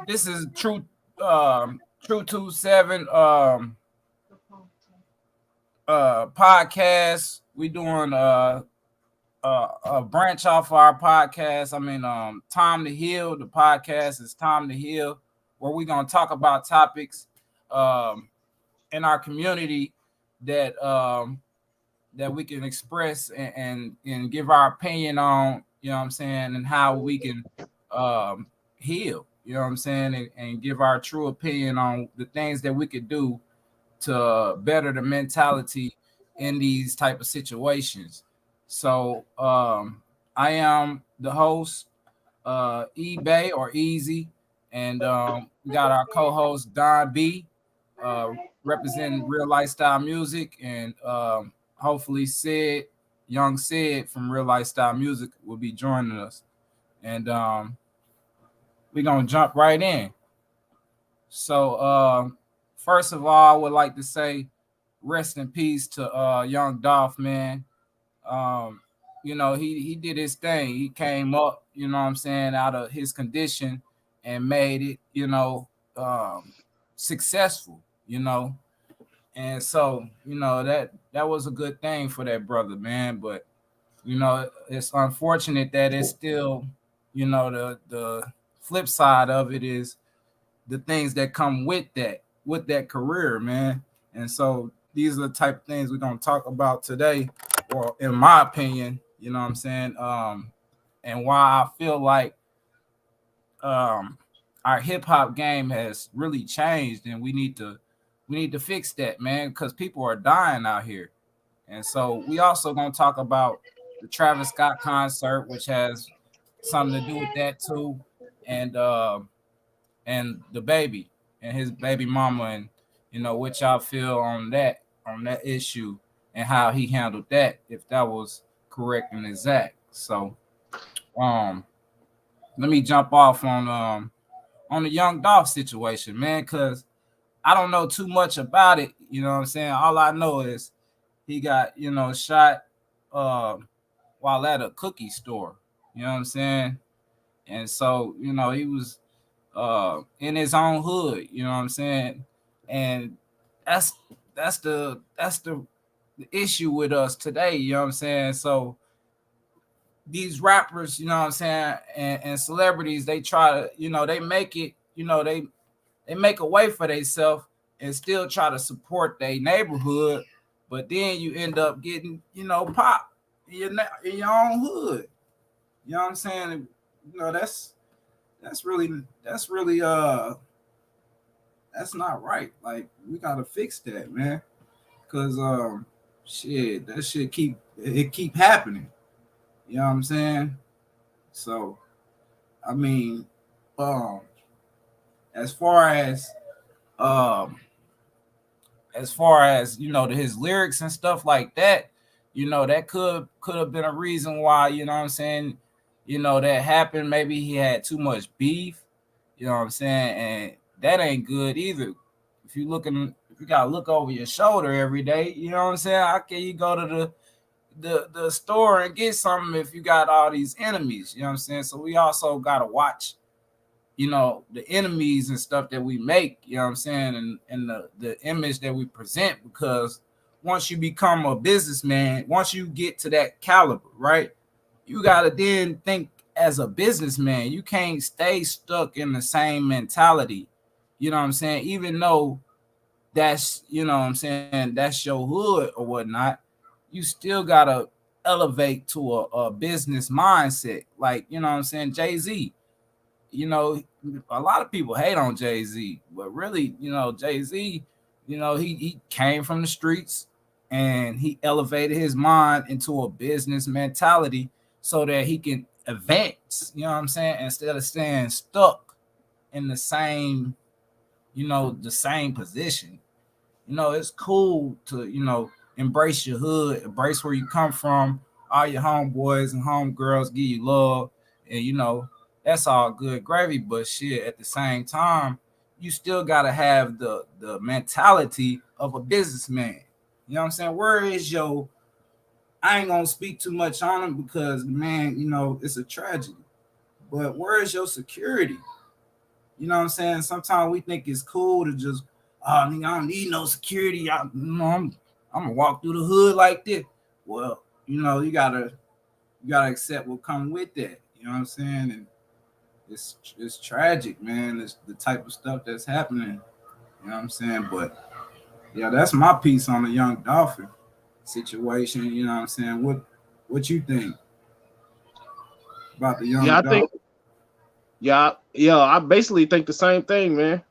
This is True 27 podcast. We doing a branch off our podcast. I mean, Time to Heal. The podcast is Time to Heal, where we're gonna talk about topics um in our community that that we can express and give our opinion on, you know what I'm saying, and how we can heal, you know what I'm saying, and give our true opinion on the things that we could do to better the mentality in these type of situations. So I am the host, eBay or Easy, and we got our co-host Don B, uh, representing Real Lifestyle Music, and hopefully Young Sid from Real Lifestyle Music will be joining us, and we're gonna jump right in. So first of all, I would like to say rest in peace to Young Dolph, man. Um, he did his thing. He came up, you know what I'm saying, out of his condition and made it, successful, And so, that was a good thing for that brother, man. But it's unfortunate that it's still, the flip side of it is the things that come with that career, man. And so these are the type of things we're gonna talk about today, or in my opinion, you know what I'm saying, and why I feel like um our hip hop game has really changed, and we need to fix that, man, because people are dying out here. And so we also gonna talk about the Travis Scott concert, which has something to do with that too, and the baby and his baby mama, and what y'all feel on that issue, and how he handled that, if that was correct and exact. So um let me jump off on the Young Dolph situation, man, because I don't know too much about it. You know what I'm saying? All I know is he got, shot uh, while at a cookie store. You know what I'm saying? And so, he was in his own hood, you know what I'm saying? And that's that's the issue with us today, you know what I'm saying? So these rappers, you know what I'm saying, and celebrities, they try to, they make it, they make a way for themselves and still try to support their neighborhood, but then you end up getting, pop in your own hood. You know what I'm saying? That's really that's not right. Like, we gotta fix that, man. Cause shit, that shit keep happening. You know what I'm saying? So I mean, um, as far as um his lyrics and stuff like that, that could have been a reason why, what I'm saying, that happened. Maybe he had too much beef, you know what I'm saying, and that ain't good either. If you gotta look over your shoulder every day, you know what I'm saying, how can you go to the store and get something if you got all these enemies? You know what I'm saying? So we also gotta watch, the enemies and stuff that we make, you know what I'm saying, and the image that we present, because once you become a businessman, once you get to that caliber, right, you gotta then think as a businessman. You can't stay stuck in the same mentality, you know what I'm saying, even though that's, what I'm saying, that's your hood or whatnot. You still gotta elevate to a business mindset, like, what I'm saying, Jay-Z. A lot of people hate on Jay-Z, but really, Jay-Z, he came from the streets, and he elevated his mind into a business mentality so that he can advance, you know what I'm saying, instead of staying stuck in the same position. It's cool to, embrace your hood, embrace where you come from. All your homeboys and homegirls give you love, and that's all good gravy. But shit, at the same time, you still gotta have the mentality of a businessman. You know what I'm saying? Where is your? I ain't gonna speak too much on him because, man, it's a tragedy. But where is your security? You know what I'm saying? Sometimes we think it's cool to just, oh, nigga, I don't need no security. I'm gonna walk through the hood like this. Well, you gotta accept what comes with that. You know what I'm saying? And it's tragic, man. It's the type of stuff that's happening. You know what I'm saying? But yeah, that's my piece on the Young Dolphin situation. You know what I'm saying? What you think about the Yeah, Young I think Dolphin? yeah, I basically think the same thing, man.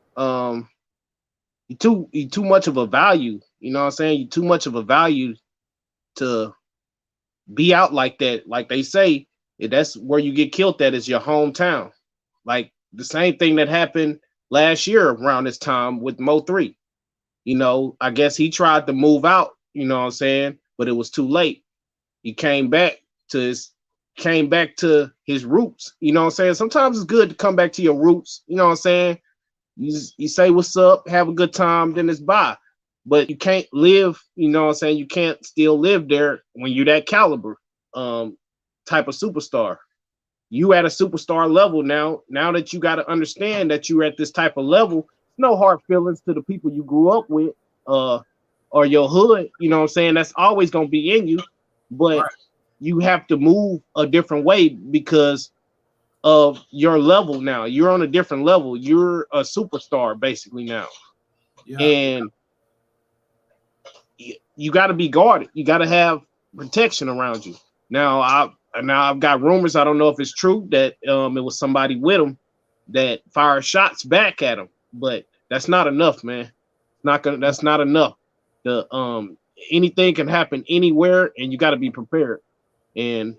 You too much of a value. You know what I'm saying? You too much of a value to be out like that. Like they say, that's where you get killed at is your hometown. Like the same thing that happened last year around this time with Mo3. You know, I guess he tried to move out, you know what I'm saying, but it was too late. He to his came back to his roots. You know what I'm saying? Sometimes it's good to come back to your roots. You know what I'm saying? You say what's up, have a good time, then it's bye. But you can't live, you know what I'm saying? You can't still live there when you're that caliber um type of superstar. You at a superstar level now. Now that you got to understand that you're at this type of level, no hard feelings to the people you grew up with, uh, or your hood. You know what I'm saying? That's always gonna be in you, but Right. you have to move a different way because of your level now. You're on a different level. You're a superstar basically now, Yeah. and you got to be guarded. You got to have protection around you. Now I've got rumors. I don't know if it's true that it was somebody with him that fired shots back at him, but that's not enough, man. Not gonna. That's not enough. The anything can happen anywhere, and you got to be prepared. And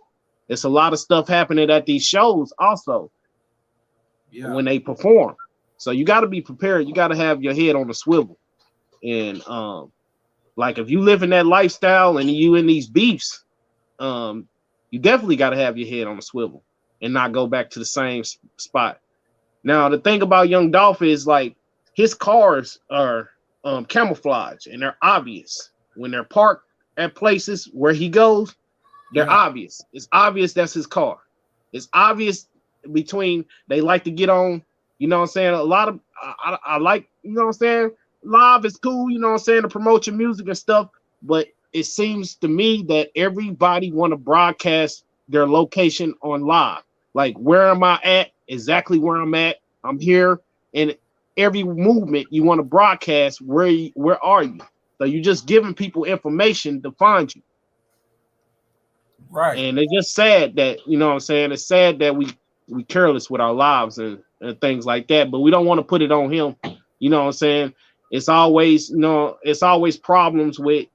it's a lot of stuff happening at these shows also Yeah. when they perform. So you got to be prepared. You got to have your head on the swivel. And like if you live in that lifestyle and you in these beefs, you definitely got to have your head on the swivel and not go back to the same spot. Now the thing about Young Dolph is like his cars are camouflage and they're obvious when they're parked at places where he goes. They're Yeah. obvious. It's obvious that's his car. It's obvious between they like to get on. You know what I'm saying? A lot of I like. You know what I'm saying? Live is cool. You know what I'm saying to promote your music and stuff. But it seems to me that everybody want to broadcast their location on live. Like where am I at? Exactly where I'm at. I'm here. And every movement you want to broadcast. Where are you? So you're just giving people information to find you. Right. And it's just sad that, you know what I'm saying? It's sad that we careless with our lives and things like that, but we don't want to put it on him. You know what I'm saying? It's always, it's always problems with,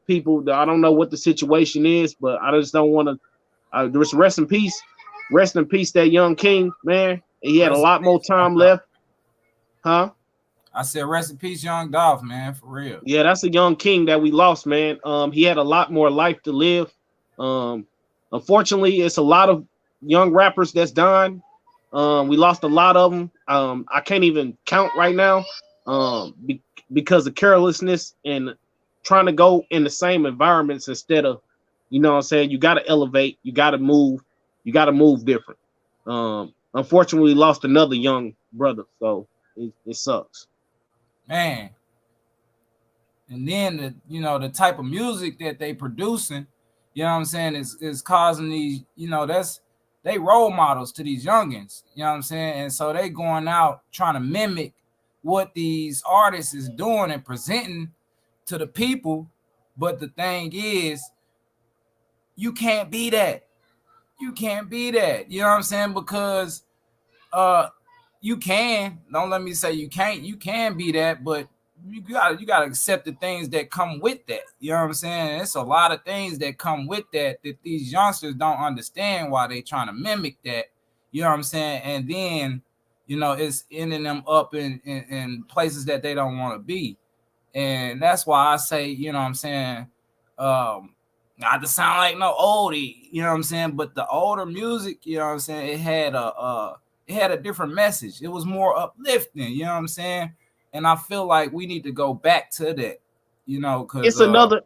people that I don't know what the situation is, but I just don't want to just rest in peace, that young king, man. He had a Rest in lot more peace, Young time Dolph. left, huh? I said rest in peace, Young Dolph, man, for real. Yeah, that's a young king that we lost, man. He had a lot more life to live. Um, Unfortunately, it's a lot of young rappers that's dying. We lost a lot of them. I can't even count right now, because of carelessness and trying to go in the same environments instead of, you know what I'm saying. You got to elevate. You got to move. You got to move different. Unfortunately, we lost another young brother, so it sucks. Man. And then the type of music that they producing, you know what I'm saying, is causing these, that's they role models to these youngins, you know what I'm saying? And so they going out trying to mimic what these artists is doing and presenting to the people. But the thing is, you can't be that. You can't be that. You know what I'm saying? Because uh you can. Don't let me say you can't. You can be that, but you gotta accept the things that come with that. You know what I'm saying? It's a lot of things that come with that these youngsters don't understand why they trying to mimic that. You know what I'm saying? And then, it's ending them up in places that they don't want to be. And that's why I say, you know what I'm saying, not to sound like no oldie, you know what I'm saying, but the older music, you know what I'm saying, it had a different message. It was more uplifting, you know what I'm saying? And I feel like we need to go back to that, because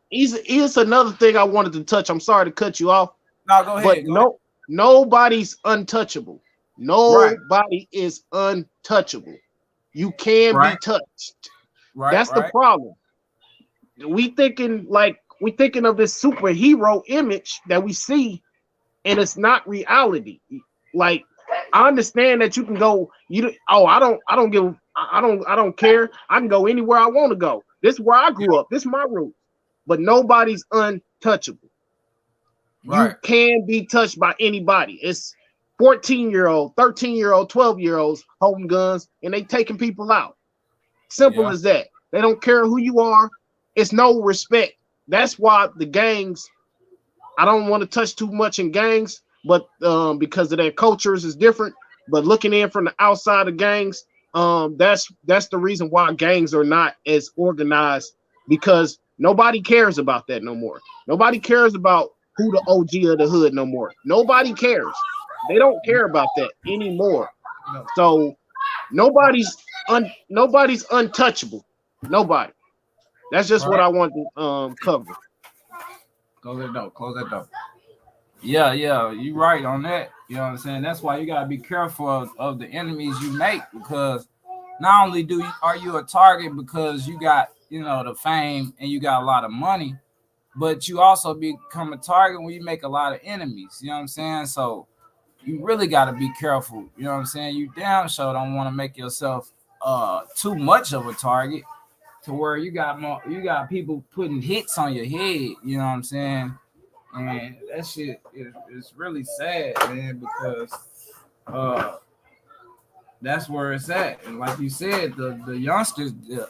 It's another thing I wanted to touch. I'm sorry to cut you off, no, go but ahead. nobody's untouchable. Right, Nobody is untouchable. You can be right, touched. right, That's the right. problem. We thinking of this superhero image that we see, and it's not reality. Like, I understand that you can go. I don't care. I can go anywhere I want to go. This is where I grew up. This is my roots. But nobody's untouchable. You Right. can be touched by anybody. It's 14-year-old, 13-year-old, 12-year-olds holding guns and they taking people out. Simple Yeah. as that. They don't care who you are. It's no respect. That's why the gangs, I don't want to touch too much in gangs, but because of their cultures is different. But looking in from the outside of gangs, that's the reason why gangs are not as organized, because nobody cares about that no more. Nobody cares about who the OG of the hood no more. Nobody cares. They don't care about that anymore. No. So nobody's untouchable. Nobody. That's just what Right. I want to cover. Close that door. Close that door. Yeah, yeah, you right on that. You know what I'm saying? That's why you gotta be careful of the enemies you make, because not only are you a target because you got, the fame and you got a lot of money, but you also become a target when you make a lot of enemies. You know what I'm saying? So you really got to be careful. You know what I'm saying? You damn sure don't want to make yourself too much of a target to where you got people putting hits on your head. You know what I'm saying? And that shit is really sad, man, because uh that's where it's at. And like you said, the youngsters, the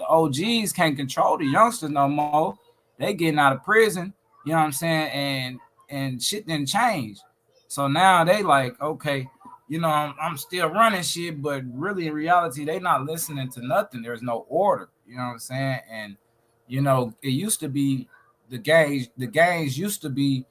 OGs can't control the youngsters no more. They getting out of prison, you know what I'm saying, and shit didn't change. So now they like, okay, I'm still running shit, but really in reality, they not listening to nothing. There's no order, you know what I'm saying? And it used to be the gangs used to be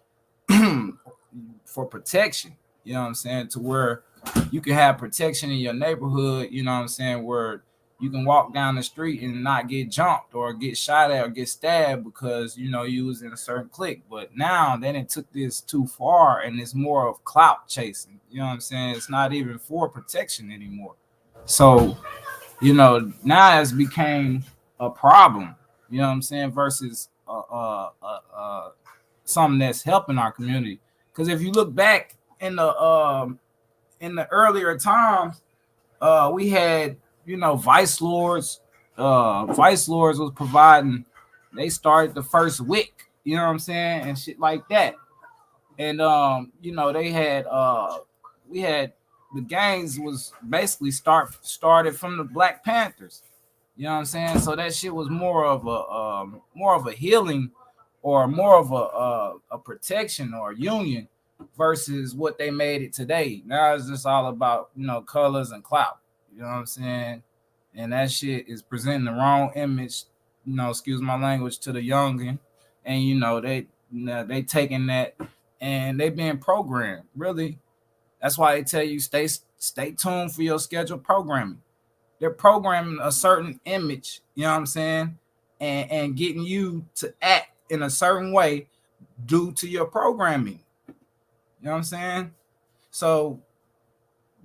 for protection, you know what I'm saying, to where you can have protection in your neighborhood, you know what I'm saying, where you can walk down the street and not get jumped or get shot at or get stabbed because you was in a certain clique. But now then it took this too far and it's more of clout chasing. You know what I'm saying? It's not even for protection anymore. So, now it's became a problem, you know what I'm saying, versus something that's helping our community. Because if you look back in the earlier times, we had vice lords. Vice lords was providing. They started the first wick, you know what I'm saying, and shit like that. And they had we had the gangs was basically started from the Black Panthers. You know what I'm saying? So that shit was more of a healing, or more of a protection or a union, versus what they made it today. Now it's just all about colors and clout. You know what I'm saying? And that shit is presenting the wrong image. Excuse my language, to the youngin, and they taking that and they being programmed. Really, that's why they tell you stay tuned for your scheduled programming. They're programming a certain image, you know what I'm saying, and getting you to act in a certain way due to your programming. You know what I'm saying? So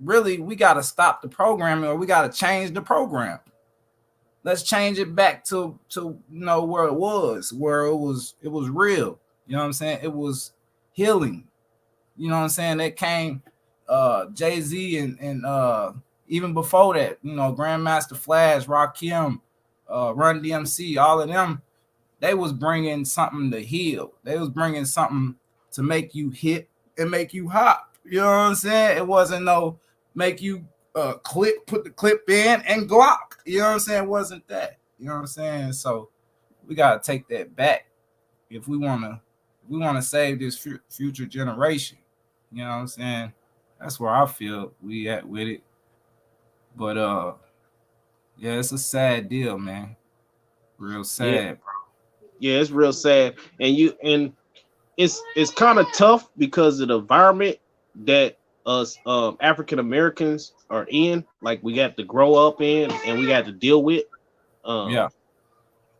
really, we got to stop the programming, or we got to change the program. Let's change it back to where it was real. You know what I'm saying? It was healing. You know what I'm saying? That came Jay-Z and even before that, Grandmaster Flash, Rakim, Run DMC, all of them, they was bringing something to heal. They was bringing something to make you hit and make you hop. You know what I'm saying? It wasn't no make you put the clip in and Glock. You know what I'm saying? It wasn't that. You know what I'm saying? So we gotta take that back if we wanna save this future generation. You know what I'm saying? That's where I feel we at with it. But yeah, it's a sad deal, man. Real Yeah, sad. yeah, it's real sad, and it's kind of tough because of the environment that us African Americans are in. Like, we got to grow up in and we got to deal with. Yeah. Um,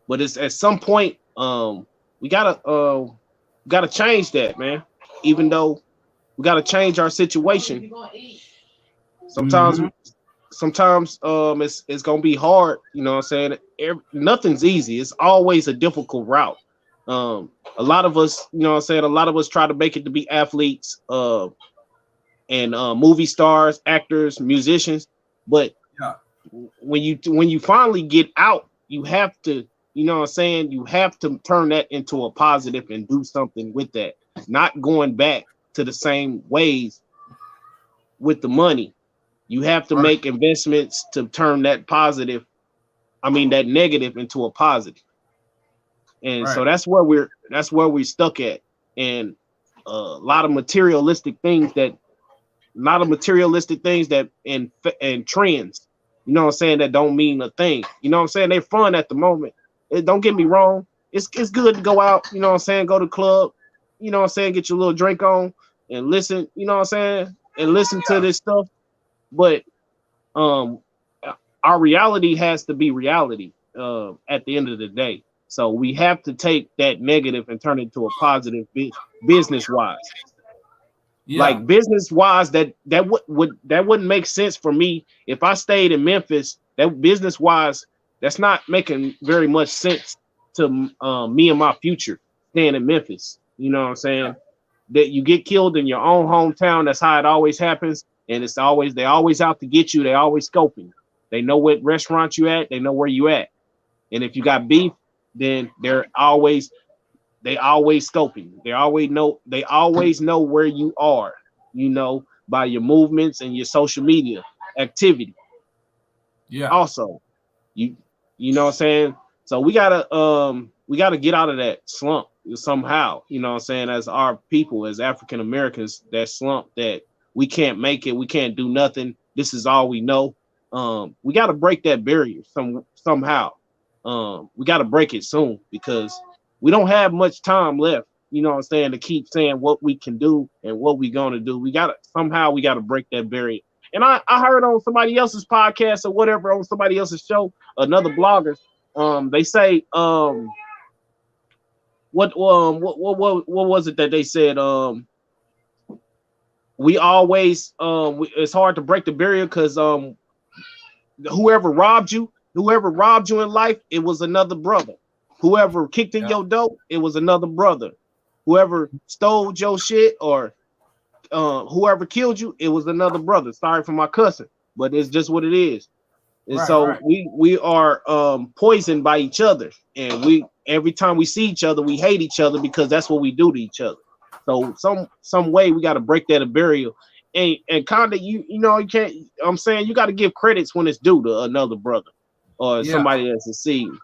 but it's at some point we gotta change that, man. Even though We got to change our situation. Sometimes Mm-hmm. it's gonna be hard, you know what I'm saying? Nothing's easy. It's always a difficult route. A lot of us, you know what I'm saying, a lot of us try to make it to be athletes, and movie stars, actors, musicians, but Yeah. when you finally get out, you have to, you know what I'm saying, you have to turn that into a positive and do something with that. Not going back to the same ways with the money. You have to Right. make investments to turn that positive, I mean that negative into a positive. And so Right. that's where we're stuck at. And a lot of materialistic things that a lot of materialistic things that and trends, you know what I'm saying, that don't mean a thing. You know what I'm saying? They're fun at the moment. Don't get me wrong. It's good to go out, you know what I'm saying, go to the club, you know what I'm saying, get your little drink on and listen, you know what I'm saying, and listen to Yeah. this stuff. But um our reality has to be reality at the end of the day. So we have to take that negative and turn it into a positive business wise. Yeah. Like business wise, that wouldn't make sense for me if I stayed in Memphis. That business wise, that's not making very much sense to me and my future staying in Memphis. You know what I'm saying? That you get killed in your own hometown. That's how it always happens, and it's always they always out to get you. They always scoping. They know what restaurant you at. They know where you at. And if you got beef, then they always scoping. They always know where you are, you know, by your movements and your social media activity. Yeah. Also, you you know what I'm saying? So we gotta get out of that slump somehow, you know what I'm saying, as our people, as African Americans, that slump that we can't make it, we can't do nothing. This is all we know. We gotta break that barrier somehow. We gotta break it soon because we don't have much time left, you know what I'm saying, to keep saying what we can do and what we gonna do. We gotta break that barrier. And I heard on somebody else's podcast or whatever, on somebody else's show, another blogger, they say, what was it that they said? We always it's hard to break the barrier because whoever robbed you in life, it was another brother. Whoever kicked in Yeah. your door, it was another brother. Whoever stole your shit or whoever killed you, it was another brother. Sorry for my cussing, but it's just what it is. And Right. so Right. we are poisoned by each other, and we every time we see each other, we hate each other because that's what we do to each other. So some way we got to break that barrier, and kind of you know you can't. I'm saying you got to give credits when it's due to another brother or Yeah. somebody that's succeeding.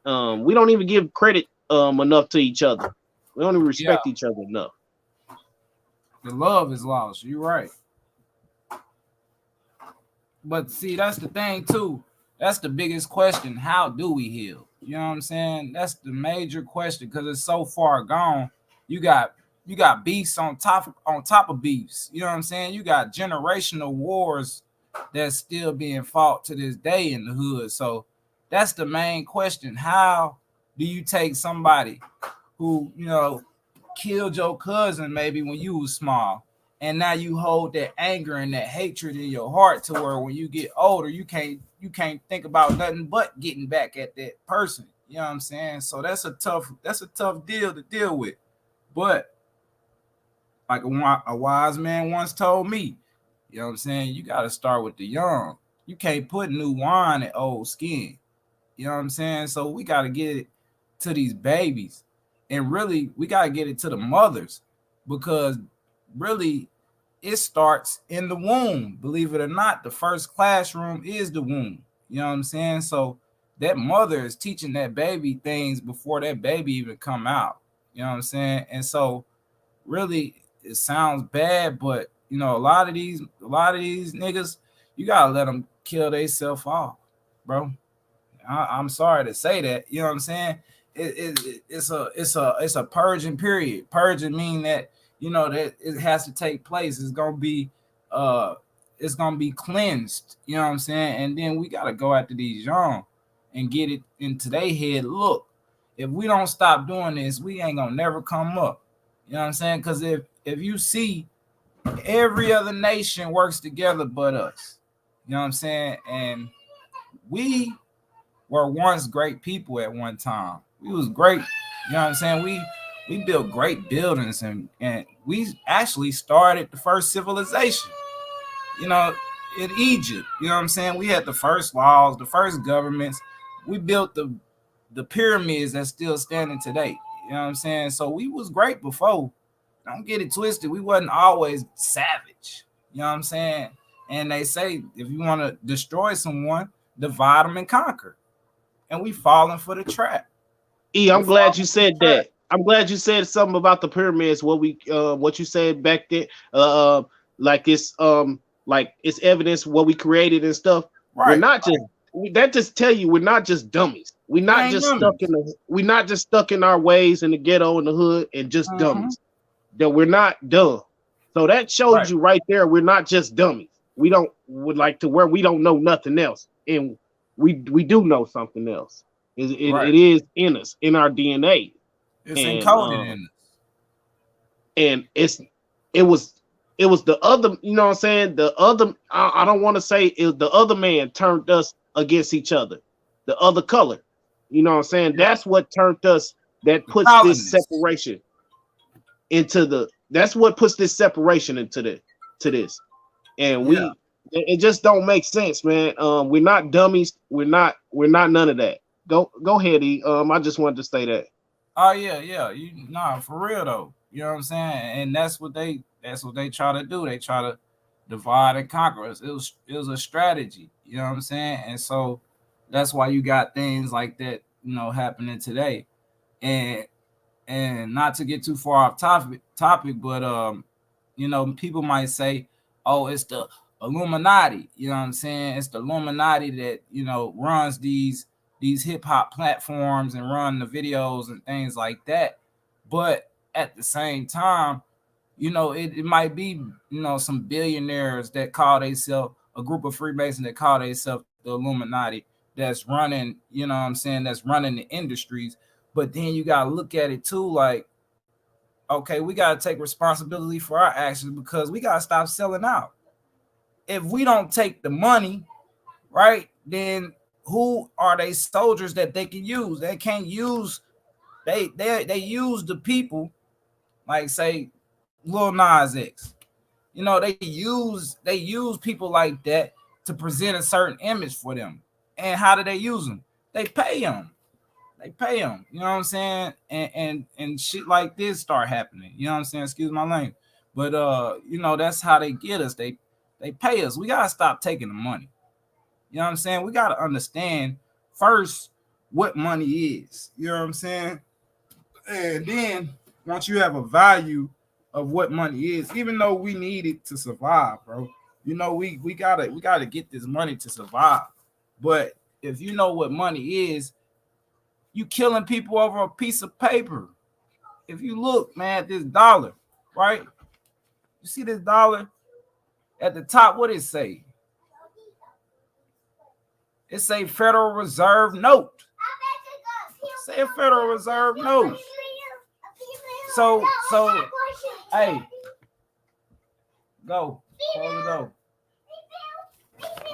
We don't even give credit enough to each other. We don't even Yeah. respect each other enough. The love is lost. You're right. But see, that's the thing too. That's the biggest question. How do we heal? You know what I'm saying? That's the major question because it's so far gone. You got you got beefs on top of beefs. You know what I'm saying? You got generational wars that's still being fought to this day in the hood. So that's the main question. How do you take somebody who, killed your cousin maybe when you was small, and now you hold that anger and that hatred in your heart to where when you get older you can't think about nothing but getting back at that person. You know what I'm saying? So that's a tough deal to deal with. But like a wise man once told me, you know what I'm saying, you got to start with the young. You can't put new wine in old skin. You know what I'm saying? So we got to get it to these babies. And really, we got to get it to the mothers because really it starts in the womb. Believe it or not, the first classroom is the womb. You know what I'm saying? So that mother is teaching that baby things before that baby even come out. You know what I'm saying? And so really it sounds bad, but a lot of these niggas, you got to let them kill themselves off, bro. I'm sorry to say that. You know what I'm saying? It's a purging period. Purging mean that that it has to take place. Uh it's gonna be cleansed. You know what I'm saying? And then we gotta go after these young and get it into their head. Look, if we don't stop doing this, we ain't gonna never come up. You know what I'm saying? Because if you see Every other nation works together but us. You know what I'm saying? And we were once great people at one time. We was great. You know what I'm saying? We built great buildings and we actually started the first civilization. You know, in Egypt. You know what I'm saying? We had the first laws, the first governments. We built the pyramids that's still standing today. You know what I'm saying? So we was great before. Don't get it twisted. We wasn't always savage. You know what I'm saying? And they say if you want to destroy someone, divide them and conquer. And we falling for the trap. We I'm glad you falling for the said trap. that. I'm glad you said something about the pyramids. What you said back then, uh, like it's evidence what we created and stuff. We're Right, not just right. that just tell you we're not just dummies. We ain't dummies. We're not just stuck in our ways in the ghetto in the hood and just Mm-hmm. dummies. That we're not dumb. So that shows Right, you right there we're not just dummies. We don't would like to where we don't know nothing else, and we do know something else. right. It is in us, in our DNA, It's and encoded in us. and it was it was the other, you know what I'm saying? The other, I don't want to say it, the other man turned us against each other, the other color. You know what I'm saying? Yep. That's what turned us. That The puts this colonists. separation into the. That's what puts this separation into the to this, and Yeah. it just don't make sense, man. We're not dummies. We're not none of that. Go ahead, E. I just wanted to say that. Oh yeah, yeah. You nah, for real though. You know what I'm saying? And that's what they try to do. They try to divide and conquer us. It was a strategy. You know what I'm saying? And so that's why you got things like that, happening today. And and not to get too far off topic, but people might say, oh, it's the Illuminati. You know what I'm saying? It's the Illuminati that runs these hip hop platforms and run the videos and things like that. But at the same time, it might be some billionaires that call themselves a group of Freemasons that call themselves the Illuminati that's running, what I'm saying, that's running the industries. But then you gotta look at it too, like, okay, we gotta take responsibility for our actions because we gotta stop selling out. If we don't take the money, right, then who are they soldiers that they can use? They can't use they use the people, like say Lil Nas X. They use people like that to present a certain image for them. And how do they use them? They pay them. They pay them. You know what I'm saying? And shit like this start happening. You know what I'm saying? Excuse my language. But that's how they get us. They pay us. We gotta stop taking the money. You know what I'm saying? We gotta understand first what money is. You know what I'm saying? And then once you have a value of what money is, even though we need it to survive, bro. We gotta get this money to survive. But if you know what money is, you killing people over a piece of paper. If you look, man, at this dollar, right? You see this dollar at the top, what it say? It say Federal Reserve note. Say a Federal Reserve note. So hey, go. Close the door.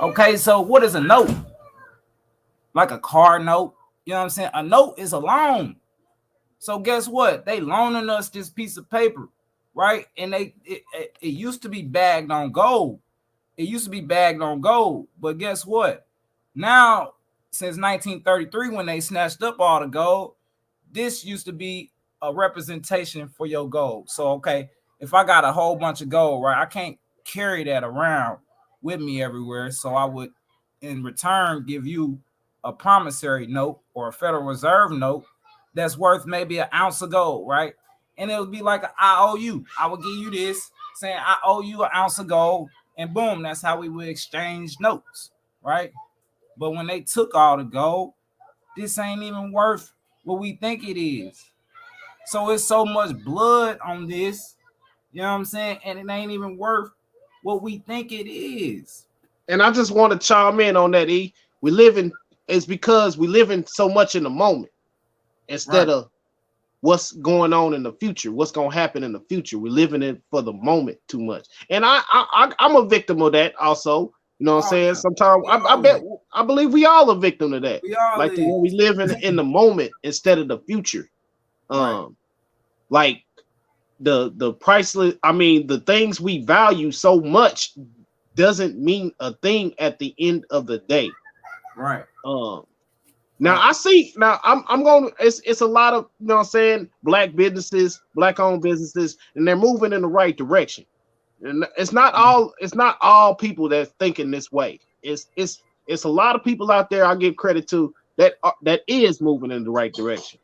Okay, so what is a note? Like a car note. You know what I'm saying? A note is a loan. So guess what? They loaning us this piece of paper, right? And it used to be bagged on gold. It used to be bagged on gold. But guess what? Now, since 1933, when they snatched up all the gold, this used to be a representation for your gold. So, okay, if I got a whole bunch of gold, right, I can't carry that around with me everywhere. So I would, in return, give you a promissory note or a Federal Reserve note that's worth maybe an ounce of gold, right? And it would be like I owe you. I would give you this, saying I owe you an ounce of gold, and boom, that's how we would exchange notes, right? But when they took all the gold, this ain't even worth what we think it is. So it's so much blood on this, you know what I'm saying? And it ain't even worth what we think it is. And I just want to chime in on that. E. We live in It's because we live in so much in the moment instead Right. of what's going on in the future, what's going to happen in the future. We're living it for the moment too much. And I'm a victim of that also. You know what I'm Oh saying? yeah, Sometimes we I all bet is. I believe we all a victim of that. We all Like the way we is. live in the moment instead of the future. Right. Um, like the priceless, I mean, the things we value so much doesn't mean a thing at the end of the day. Right. Um, now Right. I see now I'm going, it's a lot of, you know what I'm saying, black businesses, black owned businesses, and they're moving in the right direction. And it's not all people that's thinking this way. It's a lot of people out there I give credit to that is moving in the right direction.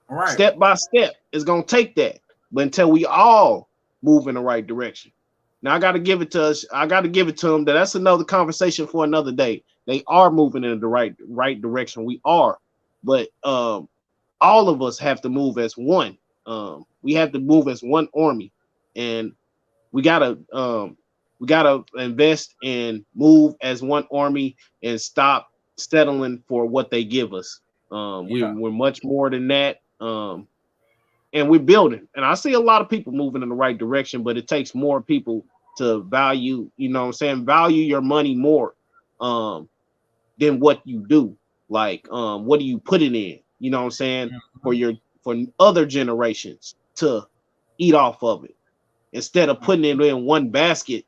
Right. Step by step, it's gonna take that, but until we all move in the right direction. Now I got to give it to us. I got to give it to them. That's another conversation for another day. They are moving in the right direction. We are, but all of us have to move as one. We have to move as one army, and we gotta invest and move as one army and stop settling for what they give us. Yeah. We're much more than that. And we're building. And I see a lot of people moving in the right direction, but it takes more people to value, you know what I'm saying, value your money more um than what you do. Like what do you put it in? You know what I'm saying? For Mhm. your for other generations to eat off of it instead of putting it in one basket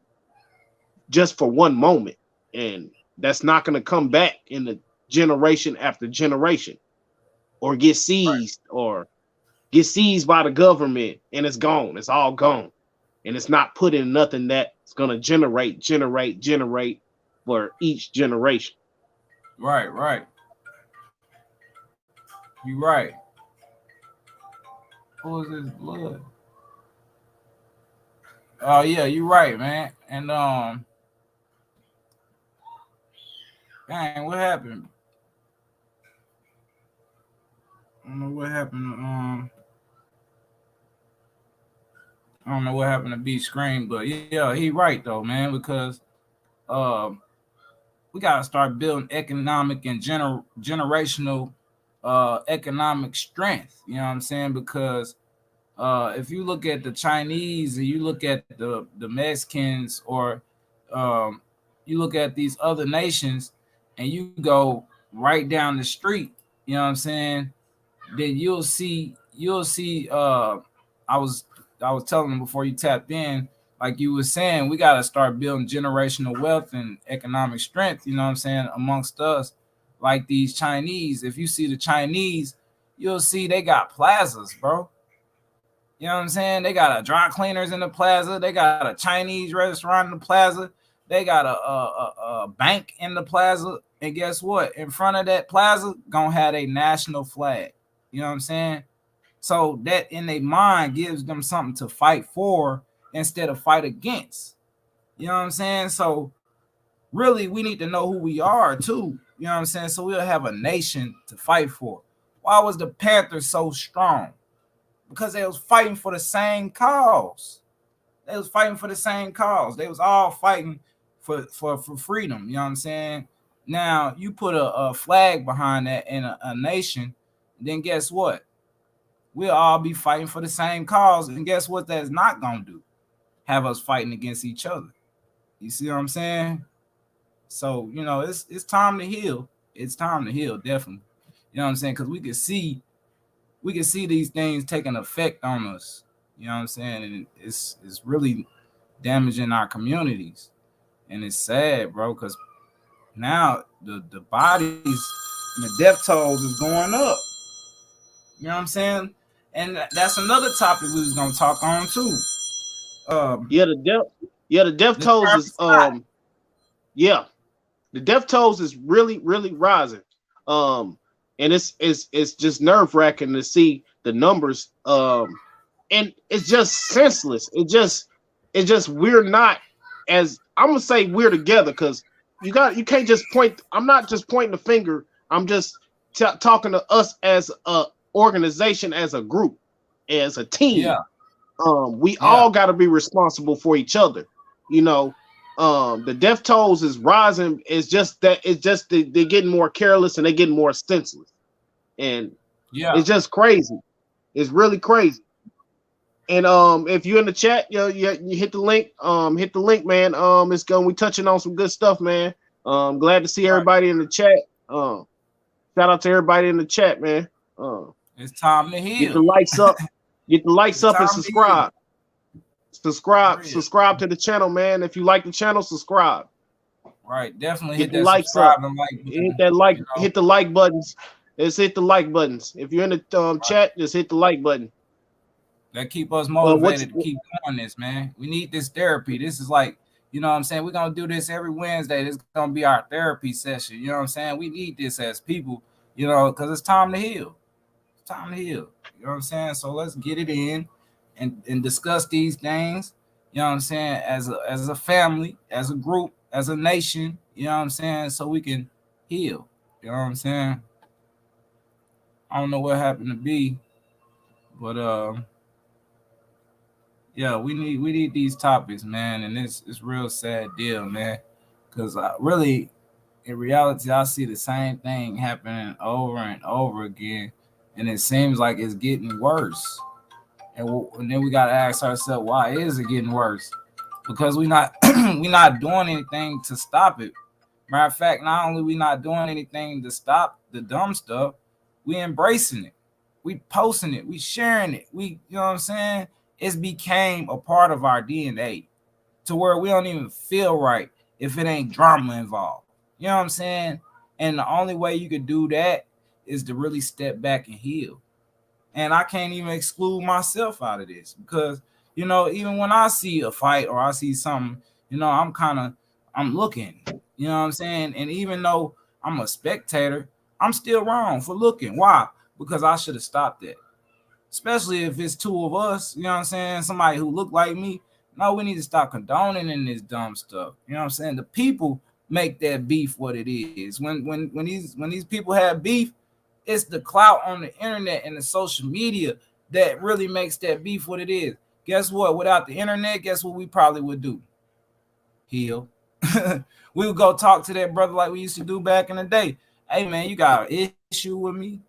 just for one moment. And that's not gonna come back in the generation after generation or get Right. seized or get seized by the government and it's gone. It's all gone. And it's not put in nothing that's gonna generate for each generation. Right. Right. You right. Who is this blood? Oh yeah, you right, man. And dang, what happened? I don't know what happened. I don't know what happened to B Screen, but yeah, he right though, man, because um we gotta start building economic and generational economic strength. You know what I'm saying? Because if you look at the Chinese and you look at the Mexicans or um, you look at these other nations and you go right down the street, you know what I'm saying? Then you'll see I was I was telling them before you tapped in, like you were saying, we gotta start building generational wealth and economic strength, you know what I'm saying, amongst us, like these Chinese. If you see the Chinese, you'll see they got plazas, bro. You know what I'm saying? They got a dry cleaners in the plaza. They got a Chinese restaurant in the plaza. They got a bank in the plaza. And guess what? In front of that plaza, gonna have a national flag. You know what I'm saying? So that in their mind gives them something to fight for instead of fight against. You know what I'm saying? So really, we need to know who we are too. You know what I'm saying? So we'll have a nation to fight for. Why was the Panthers so strong? Because they was fighting for the same cause. They was fighting for the same cause. They was all fighting for freedom. You know what I'm saying? Now you put a flag behind that in a nation, then guess what? We'll all be fighting for the same cause. And guess what that's not gonna do? Have us fighting against each other. You see what I'm saying? So, it's time to heal. It's time to heal, definitely. You know what I'm saying? Because we can see these things taking effect on us. You know what I'm saying? And it's really damaging our communities. And it's sad, bro, because now the bodies and the death tolls is going up. You know what I'm saying? And that's another topic we was gonna talk on too. Um, Yeah, the death the tolls is Travis Scott. yeah, the death tolls is really rising. Um and it's just nerve-wracking to see the numbers. And it's just senseless. It just we're not, as I'm gonna say, we're together because you can't just point. I'm not just pointing the finger. I'm just talking to us as a organization, as a group, as a team. Yeah, We yeah, all got to be responsible for each other. You know, the death tolls is rising. They're getting more careless and they're getting more senseless, and yeah, it's just crazy. It's really crazy. And if you're in the chat, you hit the link. Hit the link, man. It's going. We touching on some good stuff, man. Glad to see Right. everybody in the chat. Shout out to everybody in the chat, man. It's time to Get the heal. likes up. Get the likes It's up and time to heal. subscribe. For Subscribe. real. Subscribe to the channel, man. If you like the channel, subscribe. Right. Definitely Get hit the that likes up. subscribe and like Hit button. that like. You know. Hit the like buttons. Let's hit the like buttons. If you're in the Right. chat, just hit the like button. That keep us What's motivated to keep doing this, man. We need this therapy. This is like, you know what I'm saying? We're gonna do this every Wednesday. This is gonna be our therapy session. You know what I'm saying? We need this as people, you know, because it's time to heal. It's time to heal. You know what I'm saying? So let's get it in and discuss these things. You know what I'm saying? As a family, as a group, as a nation. You know what I'm saying? So we can heal. You know what I'm saying? I don't know what happened to be, but yeah, we need these topics, man, and it's real sad deal, man, because I really, in reality, I see the same thing happening over and over again, and it seems like it's getting worse. And then we gotta ask ourselves, why is it getting worse? Because we not we not doing anything to stop it. Matter of fact, not only we not doing anything to stop the dumb stuff, we embracing it. We posting it. We sharing it. You know what I'm saying? It's became a part of our DNA to where we don't even feel right if it ain't drama involved. You know what I'm saying? And the only way you could do that is to really step back and heal. And I can't even exclude myself out of this because, you know, even when I see a fight or I see something, you know, I'm looking, you know what I'm saying? And even though I'm a spectator, I'm still wrong for looking. Why? Because I should have stopped that. Especially if it's two of us, you know what I'm saying? Somebody who look like me. No, we need to stop condoning in this dumb stuff. You know what I'm saying? The people make that beef what it is. When these people have beef, it's the clout on the internet and the social media that really makes that beef what it is. Guess what? Without the internet, guess what we probably would do? Heal. We would go talk to that brother like we used to do back in the day. Hey man, you got an issue with me? You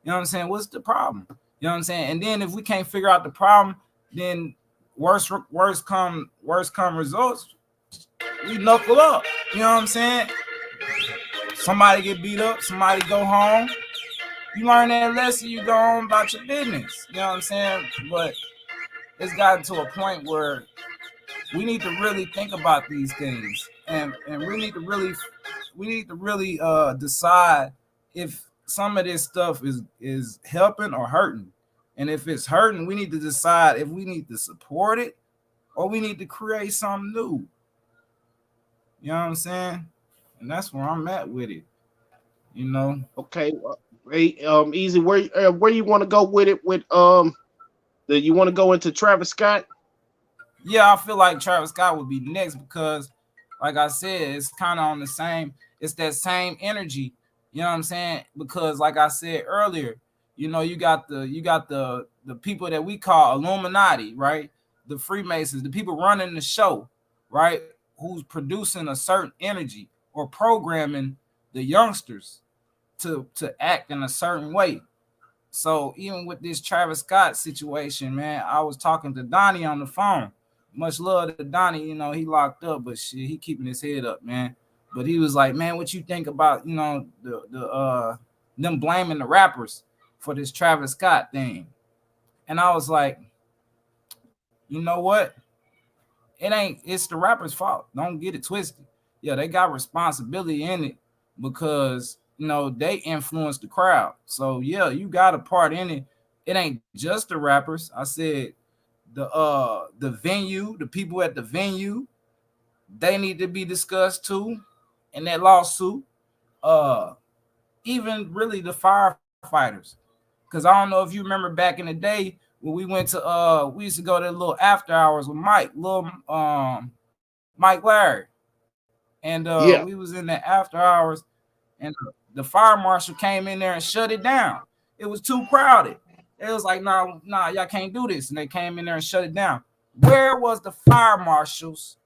know what I'm saying? What's the problem? You know what I'm saying? And then if we can't figure out the problem, then worse come results. We knuckle up. You know what I'm saying? Somebody get beat up, somebody go home. You learn that lesson, you go on about your business. You know what I'm saying? But it's gotten to a point where we need to really think about these things, and we need to really decide if some of this stuff is helping or hurting. And if it's hurting, we need to decide if we need to support it or we need to create something new. You know what I'm saying? And that's where I'm at with it. You know? Okay. Hey, easy. Where you want to go with it? With you want to go into Travis Scott? Yeah, I feel like Travis Scott would be next because, like I said, it's kind of on the same. It's that same energy. You know what I'm saying? Because, like I said earlier, you know, you got the people that we call Illuminati, right? The Freemasons, the people running the show, right? Who's producing a certain energy or programming the youngsters to act in a certain way. So even with this Travis Scott situation, man, I was talking to Donnie on the phone. Much love to Donnie, you know, he locked up, but shit, he keeping his head up, man. But he was like, man, what you think about, you know, the them blaming the rappers for this Travis Scott thing? And I was like, you know what? It's the rapper's fault. Don't get it twisted. Yeah, they got responsibility in it because you know they influence the crowd. So yeah, you got a part in it. It ain't just the rappers. I said the venue, the people at the venue, they need to be discussed too in that lawsuit. Uh Even really the firefighters. Cause I don't know if you remember back in the day when we used to go to little after hours with Mike Larry. And we Yeah. was in the after hours and the fire marshal came in there and shut it down. It was too crowded. It was like, nah, y'all can't do this. And they came in there and shut it down. Where was the fire marshals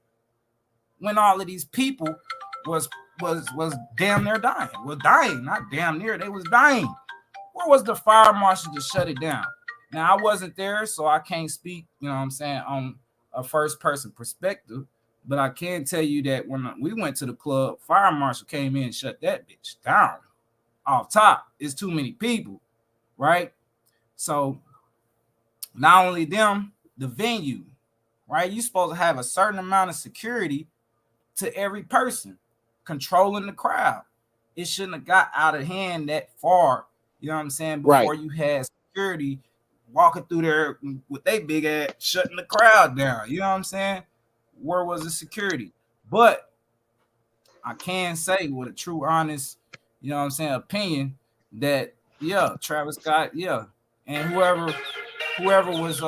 when all of these people was was damn near dying? Well, dying, not damn near. They was dying. Where was the fire marshal to shut it down? Now I wasn't there, so I can't speak, you know what I'm saying, on a first person perspective. But I can tell you that when we went to the club, fire marshal came in and shut that bitch down. Off top, it's too many people, right? So not only them, the venue, right? You're supposed to have a certain amount of security to every person controlling the crowd. It shouldn't have got out of hand that far, you know what I'm saying, Right. before you had security walking through there with they big ass shutting the crowd down. You know what I'm saying? Where was the security? But I can say with a true, honest, you know what I'm saying, opinion that yeah, Travis Scott, yeah, and whoever was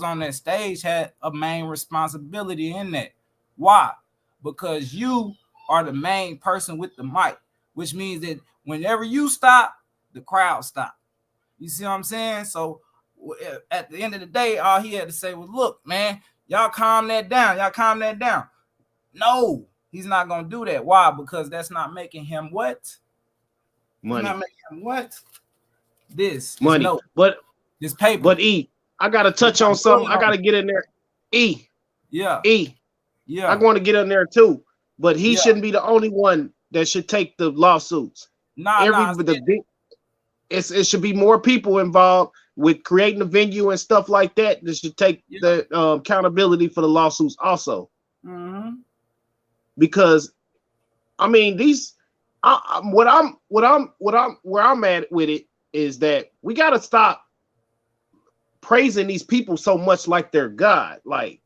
on that stage had a main responsibility in that. Why? Because you are the main person with the mic, which means that whenever you stop, the crowd stop. You see what I'm saying? So at the end of the day, all he had to say was, "Look, man, y'all calm that down. Y'all calm that down." No, he's not gonna do that. Why? Because that's not making him what? It's Money. not making him what? This Money. no, But this paper. E, I gotta touch on something. I gotta get in there. E. Yeah. E. Yeah. I want to get in there too. But he Yeah. shouldn't be the only one that should take the lawsuits. Nah. It should be more people involved with creating the venue and stuff like that. That should take the accountability for the lawsuits also. Mm-hmm. Because I mean, where I'm at with it is that we got to stop praising these people so much like they're God. Like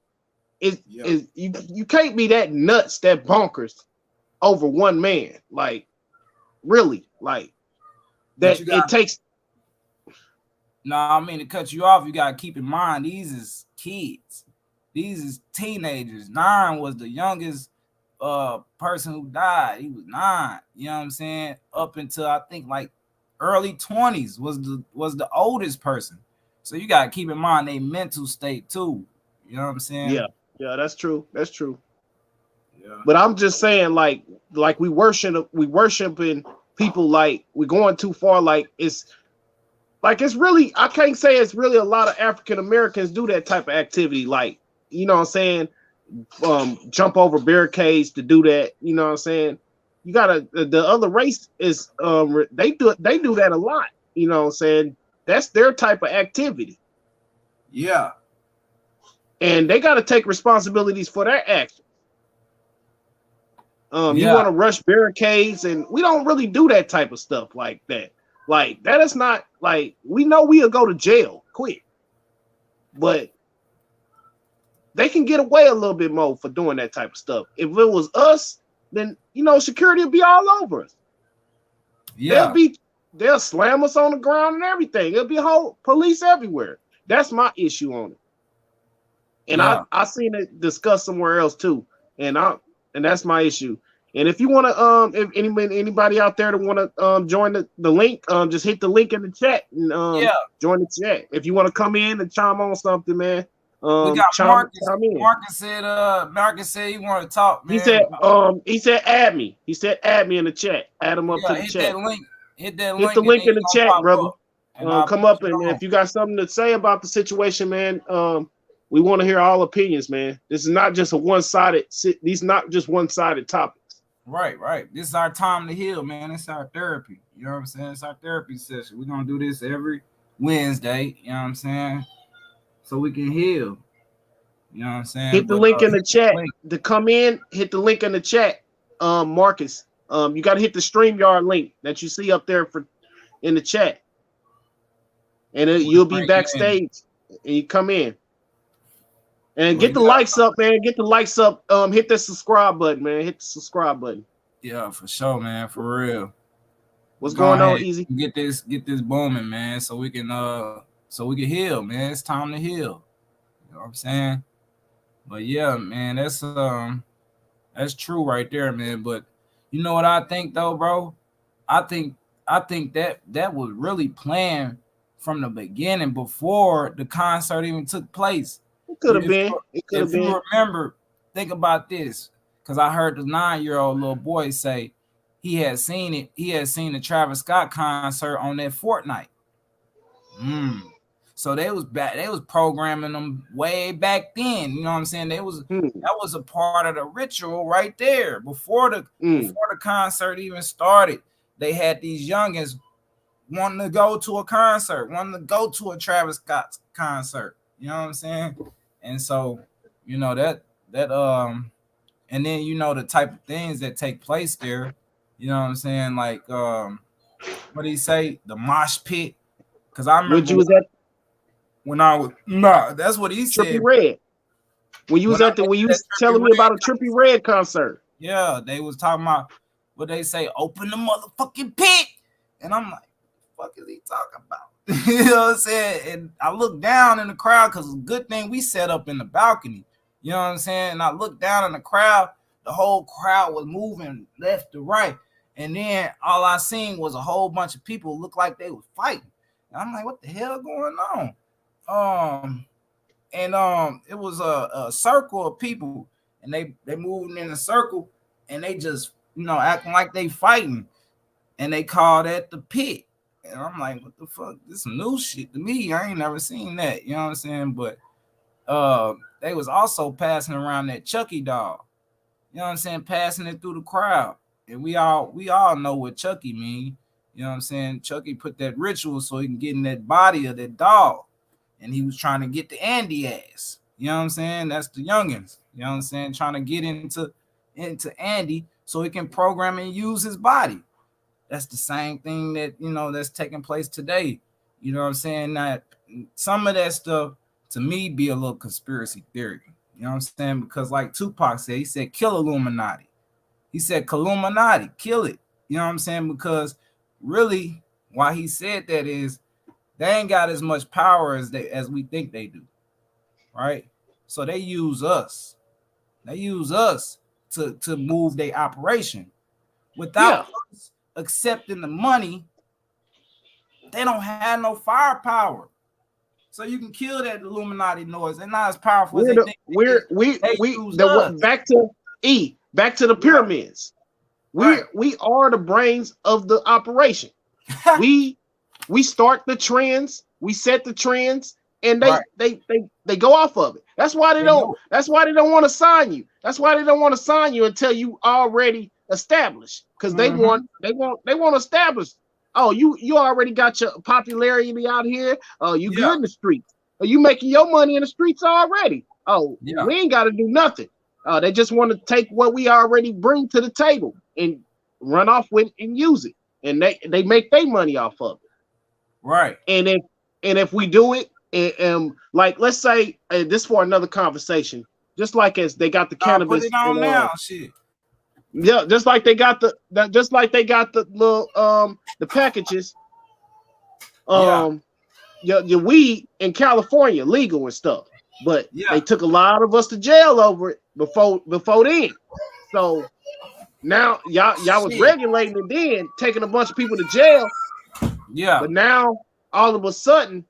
you can't be that nuts, that bonkers over one man. Like really, like that it takes. No, I mean, to cut you off, you gotta keep in mind these is kids, these is teenagers. 9 was the youngest person who died. He was 9. You know what I'm saying? Up until I think like early 20s was the oldest person. So you gotta keep in mind their mental state too. You know what I'm saying? Yeah, that's true. That's true. Yeah. But I'm just saying, like we worshiping people, like we're going too far. Like it's really, I can't say it's really a lot of African Americans do that type of activity. Like, you know what I'm saying? Jump over barricades to do that. You know what I'm saying? You gotta, the other race is, they do that a lot. You know what I'm saying? That's their type of activity. Yeah. And they got to take responsibilities for their actions. You want to rush barricades, and we don't really do that type of stuff like that. Like that is not like, we know we'll go to jail quick, but they can get away a little bit more for doing that type of stuff. If it was us, then security would be all over us. Yeah, they'll slam us on the ground and everything. It'll be a whole police everywhere. That's my issue on it. And I seen it discussed somewhere else too, and that's my issue. And if you want to, if anybody out there that want to join the link, just hit the link in the chat and join the chat. If you want to come in and chime on something, man. We got Marcus. Marcus said he want to talk, man. He said add me. He said add me in the chat. Add him up to the chat. Hit the link in the chat, brother. Come up and if you got something to say about the situation, man. We want to hear all opinions, man. This is not just these not just one-sided topics. Right. This is our time to heal, man. It's our therapy. You know what I'm saying? It's our therapy session. We're gonna do this every Wednesday, you know what I'm saying? So we can heal. You know what I'm saying? Hit the link in the chat to come in. Hit the link in the chat, Marcus. You got to hit the StreamYard link that you see up there in the chat, and you'll be backstage. And you come in and get the likes up, man. Get the likes up. Hit the subscribe button, man. Hit the subscribe button. Yeah, for sure, man. For real. What's going on, Easy? Get this booming, man. So we can heal, man. It's time to heal. You know what I'm saying? But yeah, man, that's true right there, man. But you know what I think though, bro? I think that was really planned from the beginning before the concert even took place. It could have been. If you remember, think about this, because I heard the 9-year-old little boy say he had seen it. He had seen the Travis Scott concert on that Fortnite. Mm. So they was back. They was programming them way back then. You know what I'm saying? Hmm. That was a part of the ritual right there Mm. before the concert even started. They had these youngins wanting to go to a concert, wanting to go to a Travis Scott concert. You know what I'm saying? And so, you know that and then you know the type of things that take place there. You know what I'm saying? Like what do you say? The mosh pit. Because I When remember you was at when I was nah, that's what he Trippy said. Red, when you When was I at the went when to you that was Trippy telling me about a Red, Trippy Red concert. yeah, they was talking about what they say, open the motherfucking pit. And I'm like, fuck is he talking about? You know what I'm saying? And I looked down in the crowd because it's a good thing we set up in the balcony. You know what I'm saying? And I looked down in the crowd, the whole crowd was moving left to right. And then all I seen was a whole bunch of people look like they was fighting. And I'm like, what the hell going on? Um, and it was a circle of people, and they moving in a circle, and they just acting like they fighting, and they call that the pit. And I'm like, what the fuck? This some new shit to me. I ain't never seen that. You know what I'm saying? But they was also passing around that Chucky doll. You know what I'm saying? Passing it through the crowd. And we all know what Chucky mean. You know what I'm saying? Chucky put that ritual so he can get in that body of that dog. And he was trying to get the Andy ass. You know what I'm saying? That's the youngins. You know what I'm saying? Trying to get into Andy so he can program and use his body. That's the same thing that that's taking place today. You know what I'm saying? That some of that stuff to me be a little conspiracy theory. You know what I'm saying? Because like Tupac said, he said, kill Illuminati. He said, Illuminati, kill it. You know what I'm saying? Because really, why he said that is they ain't got as much power as we think they do, right? So they use us. They use us to move their operation. Without Yeah, us accepting the money, they don't have no firepower. So you can kill that Illuminati noise. They're not as powerful as we're they the think they is. we're They we use the us. back to back to the Right, pyramids. right. We are the brains of the operation. We we start the trends, we set the trends, and Right. they go off of it. That's why they They don't. do it. That's why they don't want to sign you. That's why they don't want to sign you until you already established. Because Mm-hmm. they want to establish. Oh, you already got your popularity out here. Oh, you Yeah. good in the streets. Oh, you making your money in the streets already. Oh, Yeah. we ain't got to do nothing. They just want to take what we already bring to the table and run off with and use it, and they make their money off of it. Right. And if we do it, like let's say this for another conversation, just like as they got the I'll put it cannabis and on now. Shit. yeah, just like they got just like they got the little the packages, Yeah. um your weed in California legal and stuff, but they Yeah. took a lot of us to jail over it before then. So now y'all was Shit. regulating it then, taking a bunch of people to jail, Yeah. but now all of a sudden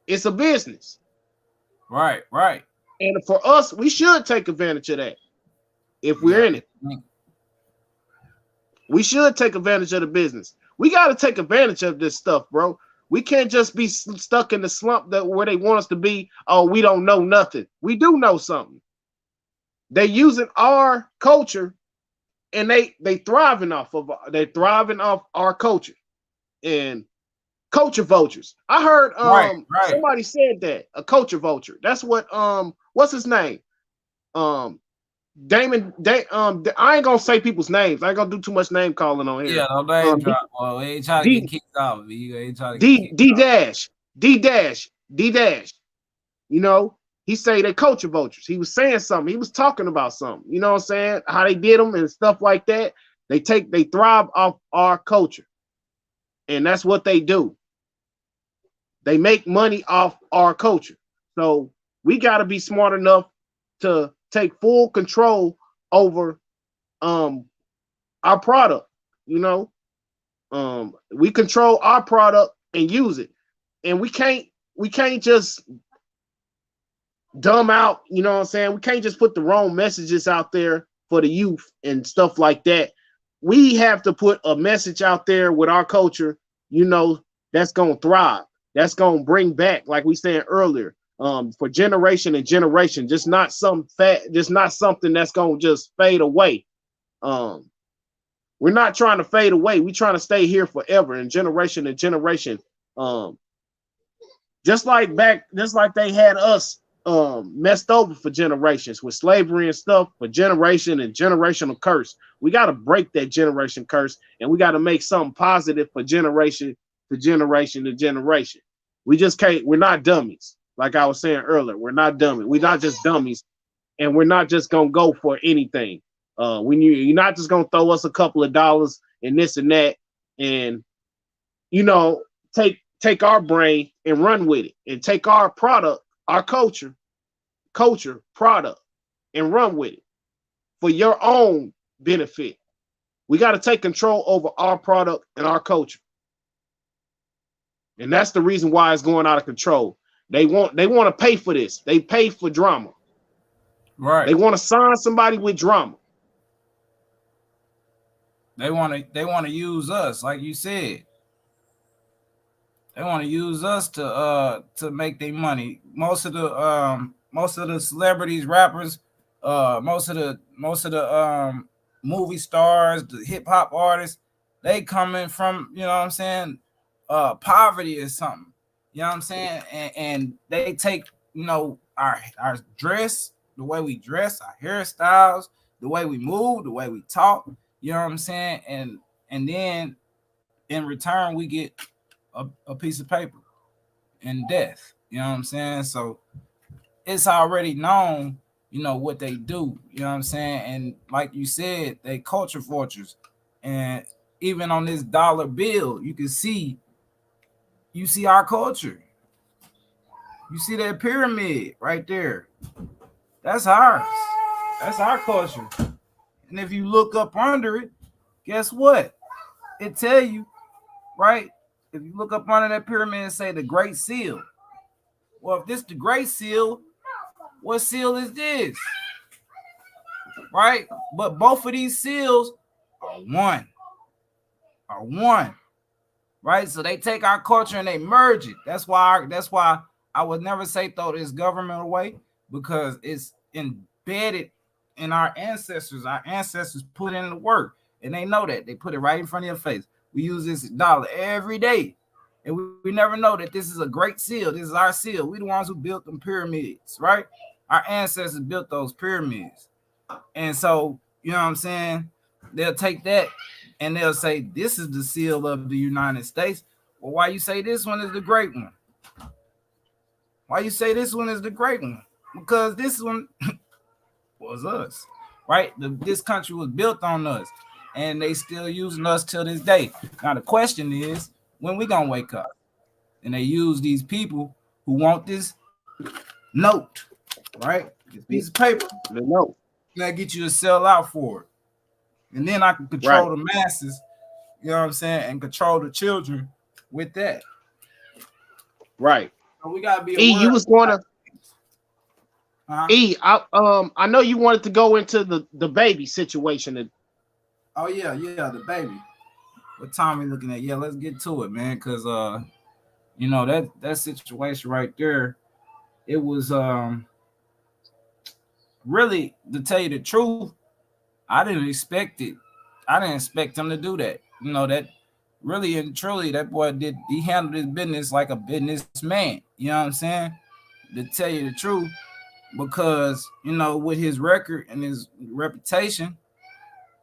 it's a business. Right. Right. And for us, we should take advantage of that if we're Yeah. in it. We should take advantage of the business. We got to take advantage of this stuff, bro. We can't just be stuck in the slump that where they want us to be. Oh, we don't know nothing. We do know something. They using our culture, and they thriving off our culture and culture vultures. I heard Right. Right. somebody said that a culture vulture. That's what what's his name? Um I ain't gonna say people's names. I ain't gonna do too much name calling on Yeah. here. No name Um D drop. Well, we ain't trying to get D kicked off. You ain't trying to get D, kicked D off. dash D dash D dash. You know, he say they culture vultures. He was saying something. He was talking about something. You know what I'm saying? How they did them and stuff like that. They thrive off our culture, and that's what they do. They make money off our culture. So we got to be smart enough to take full control over um our product. You know, we control our product and use it, and we can't just dumb out. You know what I'm saying? We can't just put the wrong messages out there for the youth and stuff like that. We have to put a message out there with our culture. You know, that's gonna thrive. that's gonna bring back, like we said earlier, for generation and generation, just not something that's gonna just fade away. Um, we're not trying to fade away. We're trying to stay here forever and generation and generation. Um, just like they had us messed over for generations with slavery and stuff for generation and generational curse. We got to break that generation curse, and we got to make something positive for generation to generation to generation. We just can't. We're not dummies. Like I was saying earlier, we're not dummies. We're not just dummies, and we're not just gonna go for anything. You're not just gonna throw us a couple of dollars and this and that, and you know, take our brain and run with it, and take our product, our culture product, and run with it for your own benefit. We got to take control over our product and our culture, and that's the reason why it's going out of control. They want to pay for this. They pay for drama. Right. They want to sign somebody with drama. They want to use us, like you said. They want to use us to make their money. Most of the celebrities, rappers, most of the movie stars, the hip hop artists, they coming from, you know what I'm saying, poverty or something. You know what I'm saying? And they take, our dress, the way we dress, our hairstyles, the way we move, the way we talk, you know what I'm saying? And then in return we get a piece of paper and death. You know what I'm saying? So it's already known, what they do. You know what I'm saying? And like you said, they culture vultures. And even on this dollar bill, you see our culture. You see that pyramid right there. That's ours. That's our culture. And if you look up under it, guess what? It tell you, right? If you look up under that pyramid and say the Great Seal, well, if this the Great Seal, what seal is this? Right? But both of these seals are one. Are one. Right? So they take our culture and they merge it. That's why I would never say throw this government away, because it's embedded in our ancestors. Our ancestors put in the work, and they know that. They put it right in front of your face. We use this dollar every day. And we never know that this is a great seal. This is our seal. We the ones who built them pyramids, right? Our ancestors built those pyramids. And so, you know what I'm saying? They'll take that and they'll say, this is the seal of the United States. Well, why you say this one is the great one? Why you say this one is the great one? Because this one was us, right? This country was built on us, and they still using us till this day. Now the question is, when we gonna wake up? And they use these people who want this note, right? This piece of paper, No, that get you to sell out for it. And then I can right, control the masses, you know what I'm saying, and control the children with that. right. So we gotta be E, aware you of was going to things. Huh? I know you wanted to go into the baby situation. Oh yeah, the baby. What time we looking at? Yeah, let's get to it, man. Cause that situation right there, it was really, to tell you the truth, I didn't expect it. I didn't expect him to do that. That really and truly, that boy he handled his business like a businessman. You know what I'm saying? To tell you the truth, because with his record and his reputation,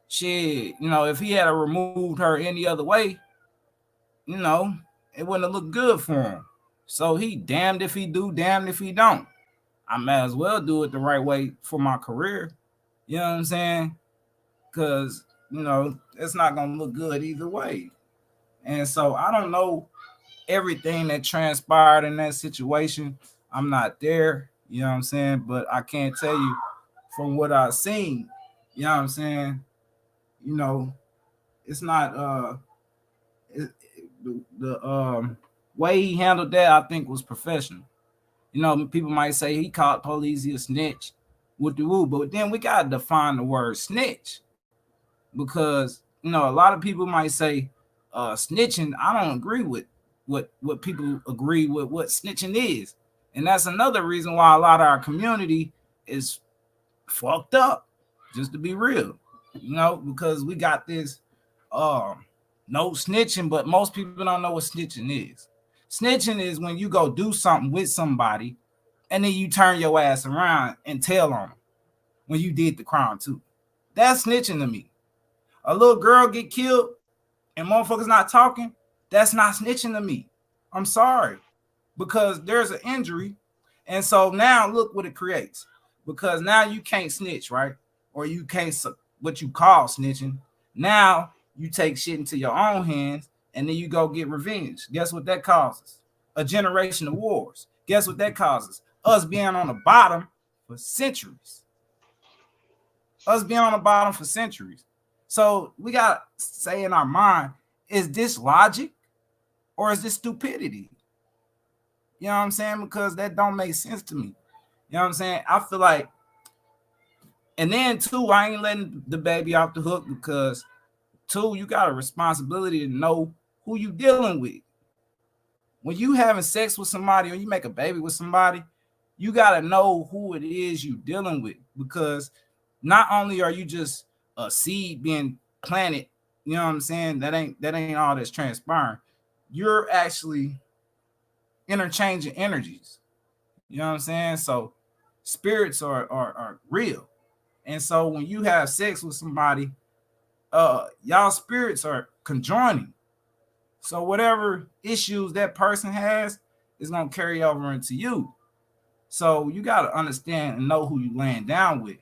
shit, if he had removed her any other way, you know, it wouldn't have looked good for him. So he damned if he do, damned if he don't. I might as well do it the right way for my career. You know what I'm saying? Because it's not gonna look good either way. And so I don't know everything that transpired in that situation. I'm not there. You know what I'm saying? But I can't tell you from what I've seen. You know what I'm saying? You know, it's not the way he handled that, I think, was professional. People might say he caught police, he a snitch, with the woo, but then we gotta define the word snitch, because a lot of people might say snitching. I don't agree with what people agree with what snitching is. And that's another reason why a lot of our community is fucked up, just to be real, because we got this no snitching, but most people don't know what snitching is. Snitching is when you go do something with somebody and then you turn your ass around and tell on them when you did the crime too. That's snitching to me. A little girl get killed and motherfuckers not talking, that's not snitching to me. I'm sorry. Because there's an injury. And so now look what it creates. Because now you can't snitch, right? Or you can't what you call snitching. Now you take shit into your own hands and then you go get revenge. Guess what that causes? A generation of wars. Guess what that causes? Us being on the bottom for centuries. Us being on the bottom for centuries. So we got to say in our mind, is this logic or is this stupidity? You know what I'm saying? Because that don't make sense to me. You know what I'm saying? I feel like, and then too, I ain't letting the baby off the hook because too, you got a responsibility to know who you dealing with. When you having sex with somebody or you make a baby with somebody, you got to know who it is you dealing with, because not only are you just a seed being planted, you know what I'm saying? That ain't all that's transpiring. You're actually interchanging energies. You know what I'm saying? So spirits are real. And so when you have sex with somebody, y'all spirits are conjoining. So whatever issues that person has is gonna carry over into you. So you gotta understand and know who you laying down with.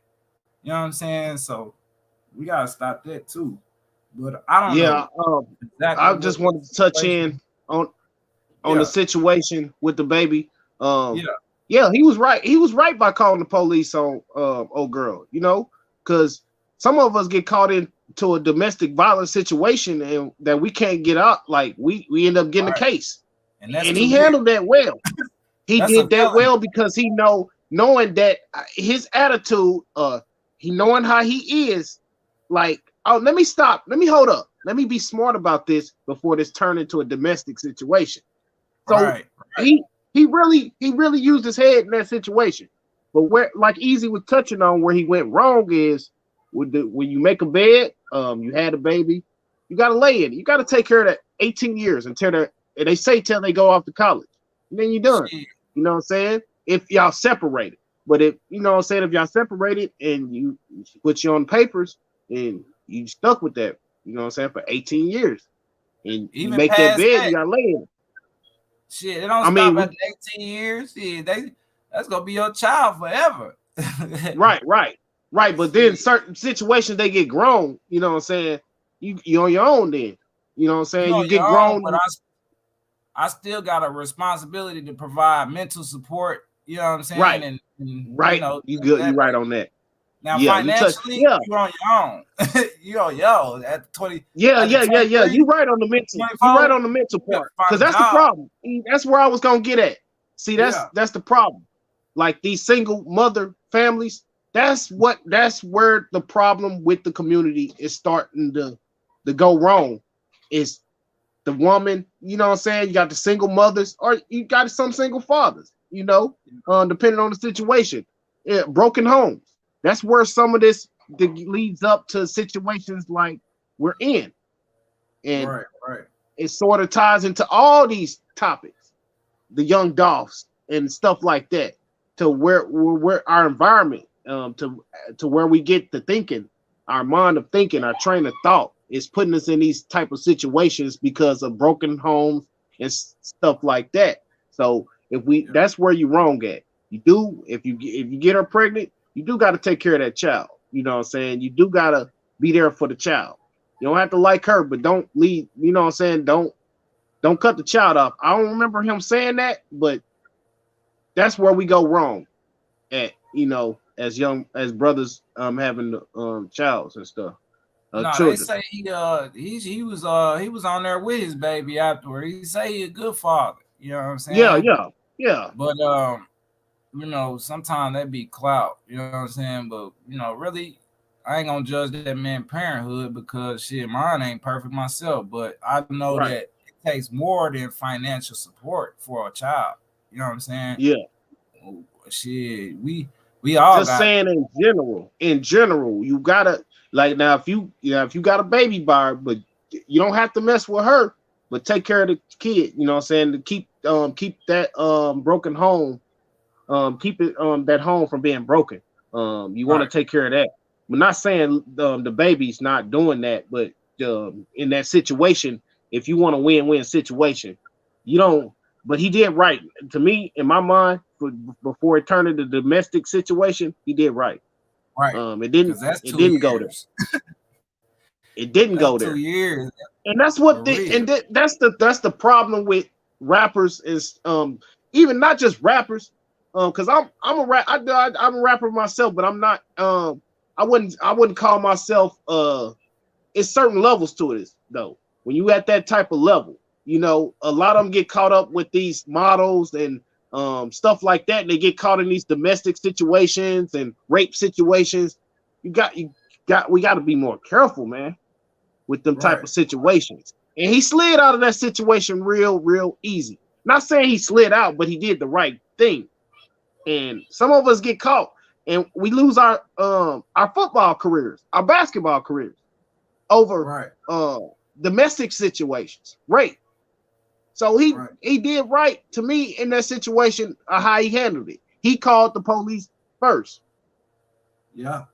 You know what I'm saying? So we gotta stop that too. But I don't Yeah, know exactly I what just wanted to touch in situation. on the Yeah, situation with the baby. yeah, Yeah, he was right. He was right by calling the police on old girl. Because some of us get caught into a domestic violence situation and that we can't get out. Like we end up getting a right. case, And that's and too he big. handled that well. He That's a did that felony. well because knowing that his attitude, he knowing how he is, like, oh, let me stop, let me hold up, let me be smart about this before this turned into a domestic situation. So Right, right, he really used his head in that situation. But where, like Easy was touching on, where he went wrong is when you make a bed, you had a baby, you got to lay in it. You got to take care of that 18 years they say till they go off to college, and then you're done. shit, You know what I'm saying? If y'all separated, but if you know what I'm saying, if y'all separated and you put you on papers and you stuck with that, you know what I'm saying, for 18 years, and you even make that past bed, you that, got to lay in it. shit, it don't I stop mean, at the 18 years. Shit, that's gonna be your child forever. right. But then Shit, certain situations they get grown. You know what I'm saying? You on your own then. You know what I'm you saying? on You your get own, but grown. I still got a responsibility to provide mental support. You know what I'm saying? Right, And right. You good? You that right way. on that. Now Yeah, you touch. financially, Yeah, you on your own. You on your own at 20, yeah, at the yeah, yeah, yeah. 23, You right on the mental. You right 24. on the mental You got to part. Because find a that's the job. problem. That's where I was gonna get at. See, that's Yeah, that's the problem. Like these single mother families. That's where the problem with the community is starting to go wrong. Is the woman, you know what I'm saying? You got the single mothers, or you got some single fathers, depending on the situation. Yeah, broken homes. That's where some of this leads up to situations like we're in. And right, right. it sort of ties into all these topics, the young Dolphs and stuff like that, to where our environment, to where we get to thinking, our mind of thinking, our train of thought is putting us in these type of situations because of broken homes and stuff like that. So Yeah, that's where you're wrong at. You do, if you get her pregnant, you do got to take care of that child. You know what I'm saying? You do got to be there for the child. You don't have to like her, but don't leave. You know what I'm saying? Don't cut the child off. I don't remember him saying that, but that's where we go wrong at, as brothers having childs and stuff, no, they children. say he was on there with his baby afterward. He say he a good father. You know what I'm Yeah, saying? yeah, yeah. But sometimes that be clout. You know what I'm saying? But really, I ain't gonna judge that man parenthood because shit, mine ain't perfect myself. But I know Right. that takes more than financial support for a child. You know what I'm saying? Yeah. Shit, we all Just got saying in general, you gotta like now if you got a baby by her, but you don't have to mess with her, but take care of the kid, you know what I'm saying, to keep that broken home, keep it that home from being broken. You want to right, take care of that. I'm not saying the baby's not doing that, but in that situation, if you want a win-win situation, you don't. But he did right to me in my mind. Before it turned into domestic situation, he did right. right. It Because didn't. that's It two didn't go there. years. It didn't That's go 2 years and that's for what real. that's the problem with rappers is even not just rappers because I'm a rapper myself, but I'm not I wouldn't call myself it's certain levels to it though. When you at that type of level, you know, a lot of them get caught up with these models and stuff like that. And they get caught in these domestic situations and rape situations. We got to be more careful, man, with them type Right, of situations. And he slid out of that situation real easy. Not saying he slid out, but he did the right thing. And some of us get caught and we lose our football careers, our basketball careers over right, uh domestic situations. Right. So right. he did right to me in that situation, how he handled it. He called the police first. Yeah.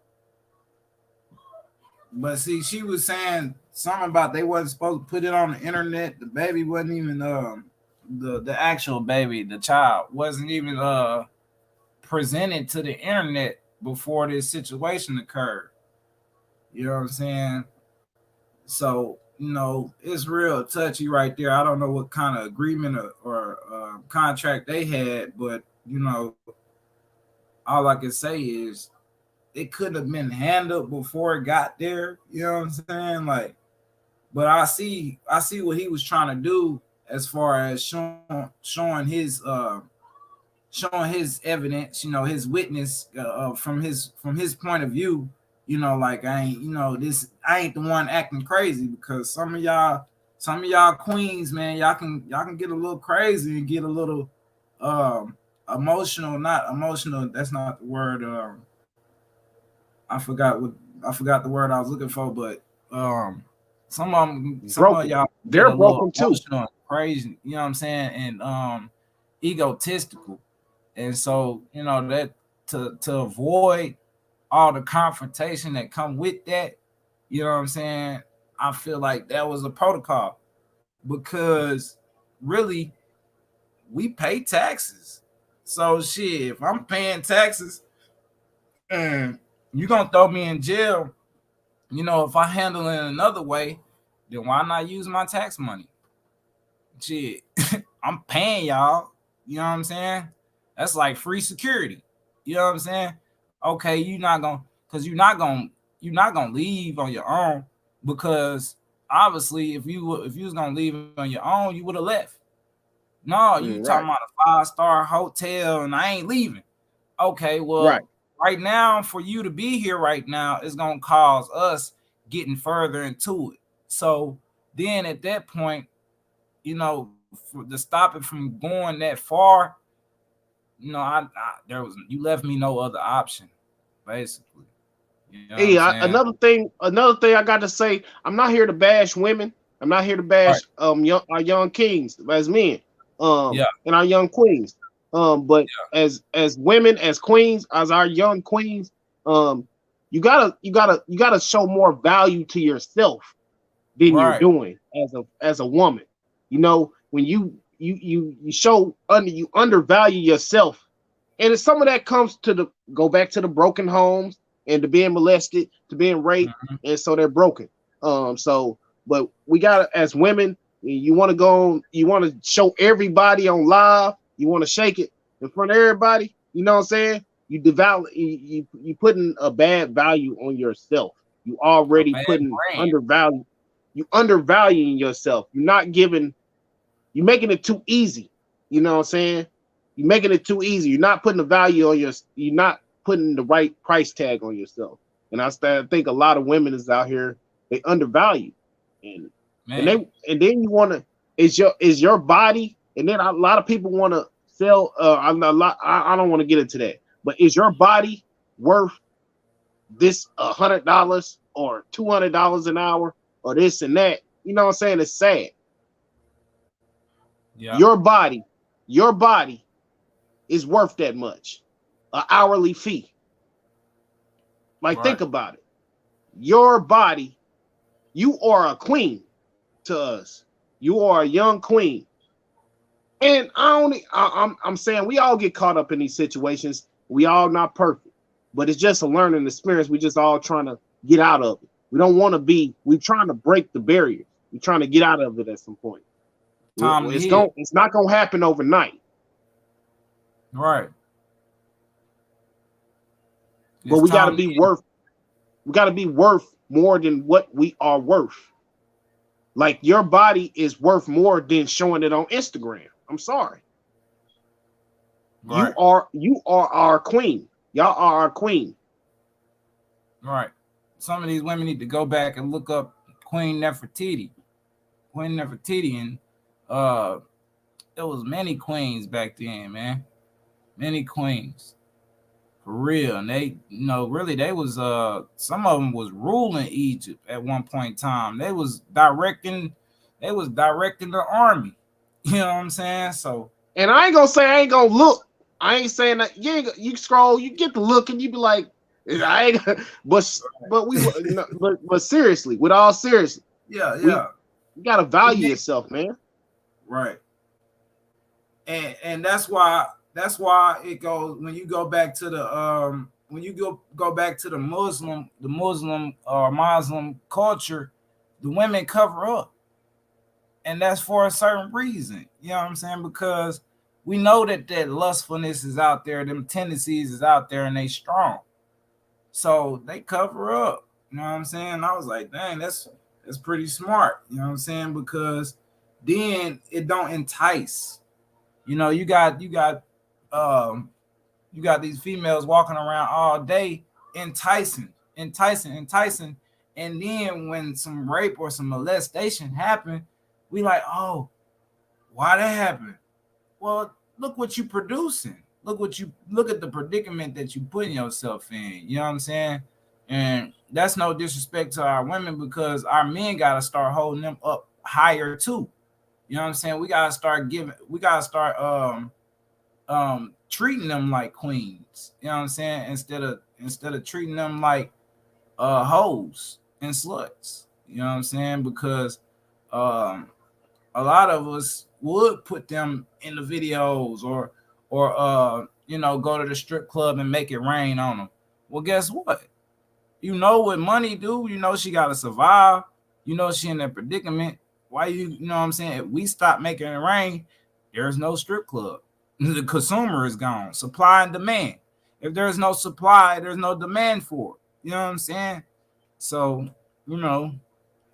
But see, she was saying something about they wasn't supposed to put it on the internet. The baby wasn't even the actual baby, the child wasn't even presented to the internet before this situation occurred. You know what I'm saying? So, you know, it's real touchy right there. I don't know what kind of agreement or contract they had, but you know, all I can say is it could have been handled before it got there. You know what I'm saying? Like, but I see what he was trying to do as far as showing his evidence, you know, his witness from his point of view. You know, like I ain't, you know, this I ain't the one acting crazy because some of y'all queens, man, y'all can get a little crazy and get a little emotional. Not emotional. That's not the word. I forgot what I forgot the word I was looking for, but some of Broken. y'all get They're a little broken too. emotional and crazy, you know what I'm saying, and egotistical. And so, you know, that to avoid all the confrontation that come with that, you know what I'm saying? I feel like that was a protocol because really we pay taxes. So shit, if I'm paying taxes and you gonna throw me in jail, you know, if I handle it another way, then why not use my tax money? Shit, I'm paying y'all. You know what I'm saying? That's like free security. You know what I'm saying? Okay, you're not gonna leave on your own because obviously if you was gonna leave on your own, you would have left. No, you talking Right. about a 5-star hotel and I ain't leaving. Okay, Right. well, right now for you to be here right now is gonna cause us getting further into it. So then at that point, you know, to stop it from going that far, you know, there was you left me no other option, basically. You know what I'm Hey, saying? another thing I got to say, I'm not here to bash women. I'm not here to Right. bash our young kings as men, Yeah. and our young queens. But as women, as queens, as our young queens, um, you gotta show more value to yourself than you're Right. doing as a woman. You know, when you show you undervalue yourself, and it's some of that comes to the go back to the broken homes and to being molested, to being raped, Mhm. and so they're broken. So but we gotta as women, you want to go on, you want to show everybody on live, you want to shake it in front of everybody. You know what I'm saying? You putting a bad value on yourself. You A already bad putting brand. undervalue. You undervaluing yourself. You're not giving. You're making it too easy. You know what I'm saying? You're making it too easy. You're not putting the value on your. You're not putting the right price tag on yourself. And I think a lot of women is out here they undervalue, and Man. and then you want to. Is your body, and then a lot of people want to sell. I don't want to get into that, but is your body worth this $100 or $200 an hour or this and that? You know what I'm saying? It's sad. Yeah. Your body, your body is worth that much, an hourly fee. Like, Right. think about it. Your body, you are a queen to us. You are a young queen. And I'm saying we all get caught up in these situations. We all not perfect, but it's just a learning experience. We just all trying to get out of it. We don't want to be. We're trying to break the barrier. We're trying to get out of it at some point. Time to It's heal. going. It's not going to happen overnight. Right. But It's we got to time to be heal. worth. We got to be worth more than what we are worth. Like, your body is worth more than showing it on Instagram. I'm sorry. Right. You are our queen. Y'all are our queen. Right. Some of these women need to go back and look up Queen Nefertiti. Queen Nefertiti, and there was many queens back then, man. Many queens. For real. And they, really they was some of them was ruling Egypt at one point in time. They was directing the army. You know what I'm saying? So And I ain't gonna say I ain't gonna look. I ain't saying that. You scroll, you get the look, and you be like, I ain't. But but seriously, with all seriousness, yeah, we yeah. you gotta We value need yourself, man. right. And that's why it goes when you go back to the when you go back to the Muslim or Muslim culture, the women cover up, and that's for a certain reason. You know what I'm saying? Because we know that lustfulness is out there, them tendencies is out there, and they strong, so they cover up. You know what I'm saying? I was like, dang, that's pretty smart. You know what I'm saying? Because then it don't entice. Um you got these females walking around all day enticing, and then when some rape or some molestation happen, we like, oh, why that happened? Well, look what you producing. Look at the predicament that you putting yourself in. You know what I'm saying? And that's no disrespect to our women, because our men gotta start holding them up higher too. You know what I'm saying? We gotta start treating them like queens. You know what I'm saying? Instead of treating them like hoes and sluts. You know what I'm saying? Because um a lot of us would put them in the videos, or go to the strip club and make it rain on them. Well, guess what? You know what money do? You know she gotta survive. You know she in that predicament. Why you know what I'm saying? If we stop making it rain, there's no strip club. The consumer is gone. Supply and demand. If there's no supply, there's no demand for it. You know what I'm saying? So, you know,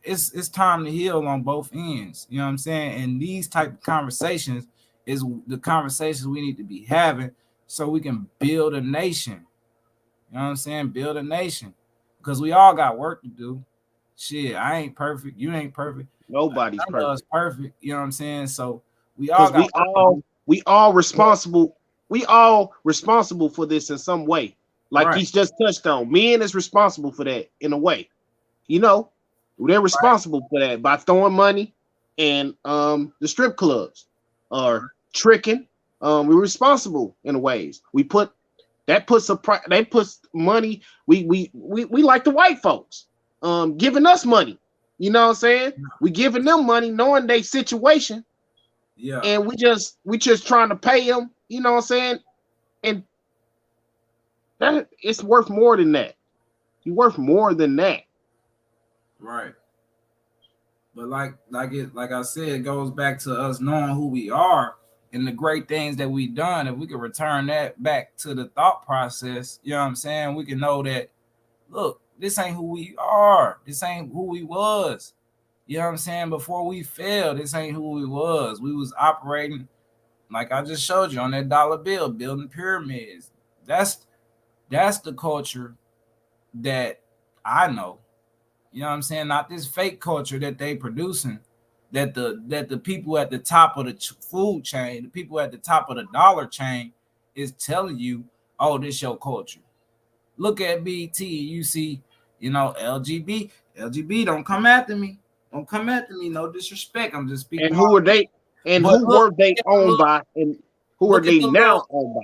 it's time to heal on both ends. You know what I'm saying? And these type of conversations is the conversations we need to be having, so we can build a nation. You know what I'm saying? Build a nation. Because we all got work to do. Shit, I ain't perfect. You ain't perfect. Nobody's None of us perfect perfect. You know what I'm saying? So we all because got work to do. we all responsible. We all responsible for this in some way. Like Right. he's just touched on, men is responsible for that in a way. You know, they're Right. responsible for that by throwing money and the strip clubs or tricking. We're responsible in ways. We put that puts a they puts money. We like the white folks giving us money. You know what I'm saying? We giving them money knowing their situation, Yeah. and we just trying to pay them. You know what I'm saying? And that it's worth more than that. You're worth more than that. Right. But like I said, it goes back to us knowing who we are and the great things that we done. If we could return that back to the thought process, you know what I'm saying? We can know that, look, this ain't who we are. This ain't who we was. You know what I'm saying? Before we failed, this ain't who we was. We was operating like I just showed you on that dollar bill, building pyramids. That's the culture that I know. You know what I'm saying? Not this fake culture that they producing. that the people at the top of the food chain, the people at the top of the dollar chain, is telling you, oh, this your culture. Look at BT, you see, you know, LGB, don't come after me. Don't come after me. No disrespect. I'm just And speaking my who were opinion. they? And But who look were they at the owned little, by? And who are look at they the now little owned by?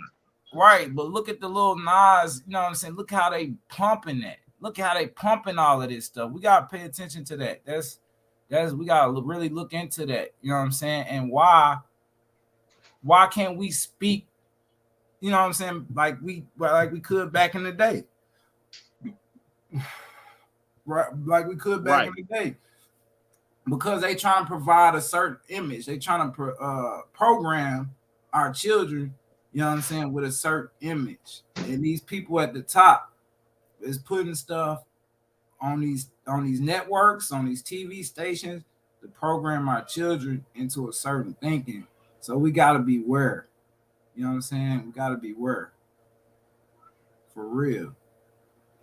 right, but look at the little Nas, you know what I'm saying? Look how they pumping that. Look how they pumping all of this stuff. We gotta pay attention to that. That's we gotta really look into that. You know what I'm saying? And why can't we speak? You know what I'm saying? Like we could back in the day, right? Like we could back in Right. the day, because they trying to provide a certain image. They trying to program our children. You know what I'm saying, with a certain image, and these people at the top is putting stuff on these networks, on these TV stations, to program our children into a certain thinking. So we got to be aware. You know what I'm saying? We got to be aware for real.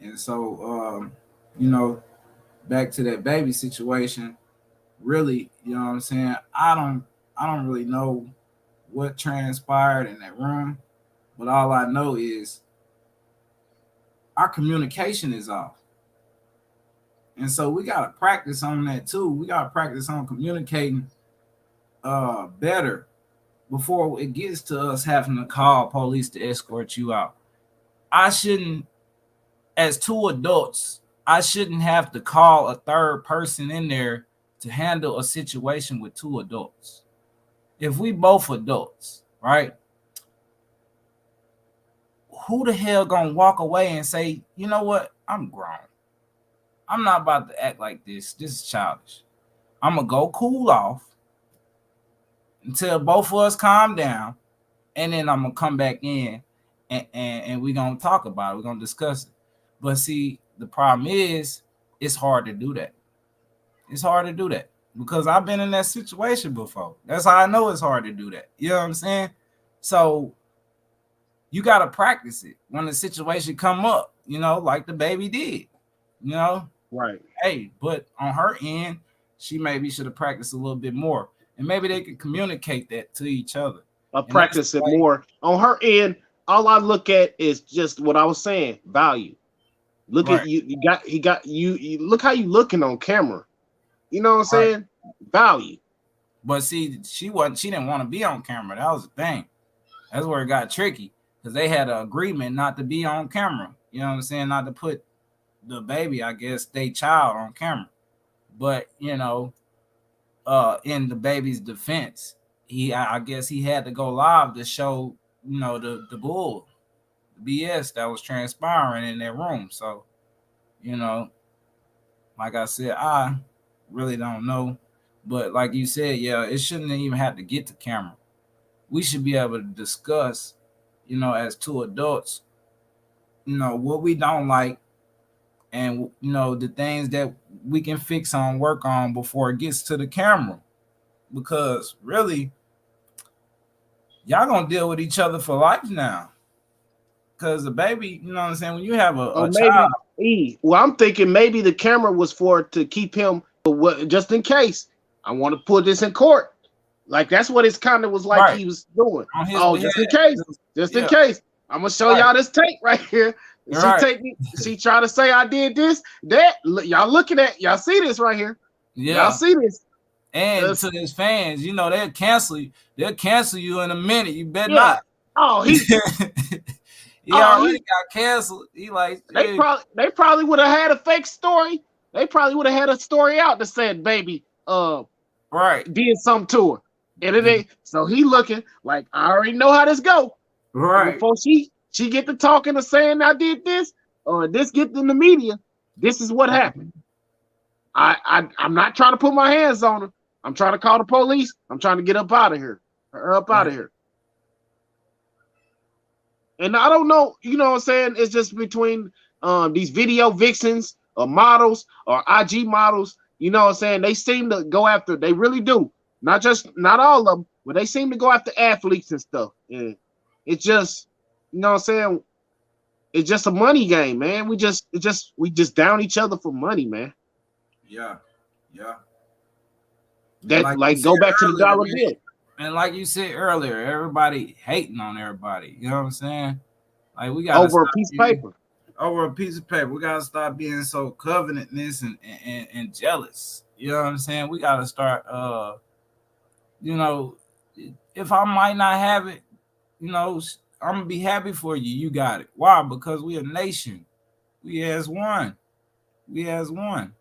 And so, you know, back to that baby situation. Really, you know what I'm saying? I don't really know what transpired in that room, but all I know is our communication is off. And so we gotta practice on that too. We gotta practice on communicating better before it gets to us having to call police to escort you out. I shouldn't, as two adults, I shouldn't have to call a third person in there to handle a situation with two adults. If we both adults, right? Who the hell gonna walk away and say, you know what? I'm grown. I'm not about to act like this. This is childish. I'm gonna go cool off until both of us calm down, and then I'm gonna come back in, and we're gonna talk about it. We're gonna discuss it. But see, the problem is it's hard to do that. It's hard to do that because I've been in that situation before. That's how I know it's hard to do that. You know what I'm saying? So you gotta practice it when the situation come up, you know, like the baby did. You know, Right. hey, but on her end, she maybe should have practiced a little bit more. And maybe they could communicate that to each other. And that's Practice the it way, more. On her end, all I look at is just what I was saying, value. Look at right. you. You look how you looking on camera. You know what I'm Right. saying? Value. But see, she didn't want to be on camera. That was the thing. That's where it got tricky. Because they had an agreement not to be on camera. You know what I'm saying? Not to put the baby, I guess, they child on camera. But, you know, in the baby's defense, I guess he had to go live to show, you know, the bull, the BS that was transpiring in that room. So, you know, like I said, I really don't know. But like you said, yeah, it shouldn't even have to get to camera. We should be able to discuss, you know, as two adults, you know, what we don't like, and you know the things that we can fix on, work on before it gets to the camera. Because really, y'all gonna deal with each other for life now. Because the baby, you know what I'm saying, when you have Or a child, maybe well, I'm thinking maybe the camera was for to keep him, just in case. I want to put this in court. Like that's what it's kind of was like right, he was doing. on his Oh, behalf. just in case, just in Yeah, case. I'm gonna show right, y'all this tape right here. She right, take me. She try to say I did this, that. Y'all looking at? Y'all see this right here? Y'all yeah. see this? And Cause to his fans, you know, they'll cancel you. They'll cancel you in a minute. You bet yeah. not. Oh, He oh already he. got canceled. He like, They hey, probably would have had a fake story. They probably would have had a story out that said baby right, did something to her. And it ain't so he looking like I already know how this go. right, Before she get to talking or saying I did this or this get in the media, this is what happened. I'm not trying to put my hands on her. I'm trying to call the police. I'm trying to get up out of here. Up out of right. here. And I don't know, you know what I'm saying? It's just between these video vixens or models or IG models, you know what I'm saying? They seem to go after, they really do. Not all of them, but they seem to go after athletes and stuff. And it's just, you know what I'm saying? It's just a money game, man. We just down each other for money, man. Yeah, yeah, And That like you like said go back to the earlier, dollar man, bill and like you said earlier, everybody hating on everybody. You know what I'm saying? Like we gotta over a stop piece of being paper. over a piece of paper. We gotta stop being so covenantness and jealous. You know what I'm saying? We gotta start you know, if I might not have it, you know, I'm gonna be happy for you. You got it. Why? Because we a nation. We as one. We as one.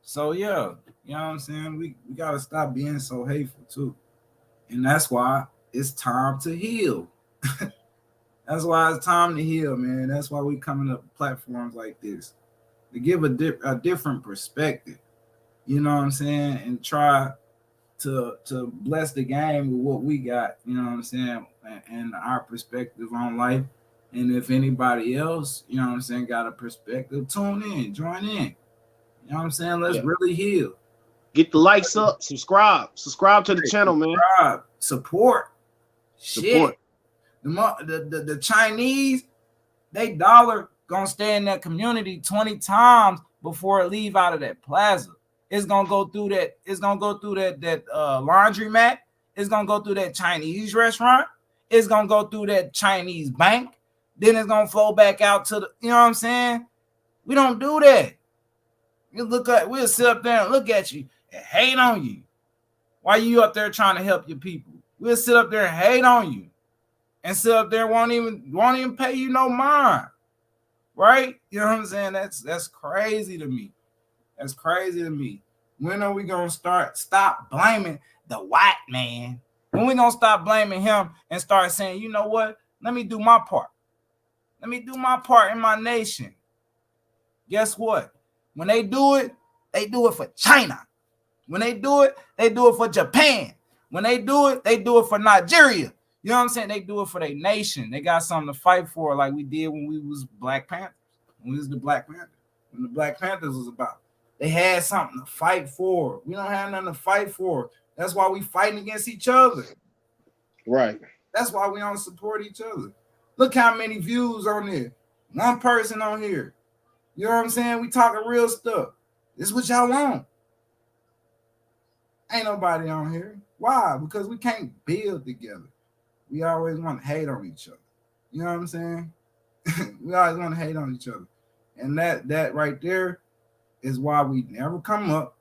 So yeah, you know what I'm saying? We gotta stop being so hateful too. And that's why it's time to heal. That's why it's time to heal, man. That's why we coming up with platforms like this to give a different perspective. You know what I'm saying? And try to bless the game with what we got. You know what I'm saying? And our perspective on life. And if anybody else, you know what I'm saying, got a perspective, tune in, join in. You know what I'm saying? Let's Yeah. really heal. Get the likes up, subscribe to the channel, man. Subscribe, support. Shit. Support. The Chinese, they dollar gonna stay in that community 20 times before it leave out of that plaza. It's gonna go through that. It's gonna go through that laundromat. It's gonna go through that Chinese restaurant. It's gonna go through that Chinese bank. Then it's gonna flow back out to the. You know what I'm saying? We don't do that. You look at. We'll sit up there and look at you and hate on you. Why you up there trying to help your people? We'll sit up there and hate on you, and sit up there won't even pay you no mind. Right? You know what I'm saying? That's crazy to me. That's crazy to me. When are we gonna stop blaming the white man? When we gonna stop blaming him and start saying, you know what? Let me do my part. Let me do my part in my nation. Guess what? When they do it for China. When they do it for Japan. When they do it for Nigeria. You know what I'm saying? They do it for their nation. They got something to fight for, like we did when we was Black Panthers. When we was the Black Panthers. When the Black Panthers was about. They had something to fight for. We don't have nothing to fight for. That's why we fighting against each other. Right. That's why we don't support each other. Look how many views on there. One person on here. You know what I'm saying? We talking real stuff. This is what y'all want. Ain't nobody on here. Why? Because we can't build together. We always want to hate on each other. You know what I'm saying? We always want to hate on each other. And that right there is why we never come up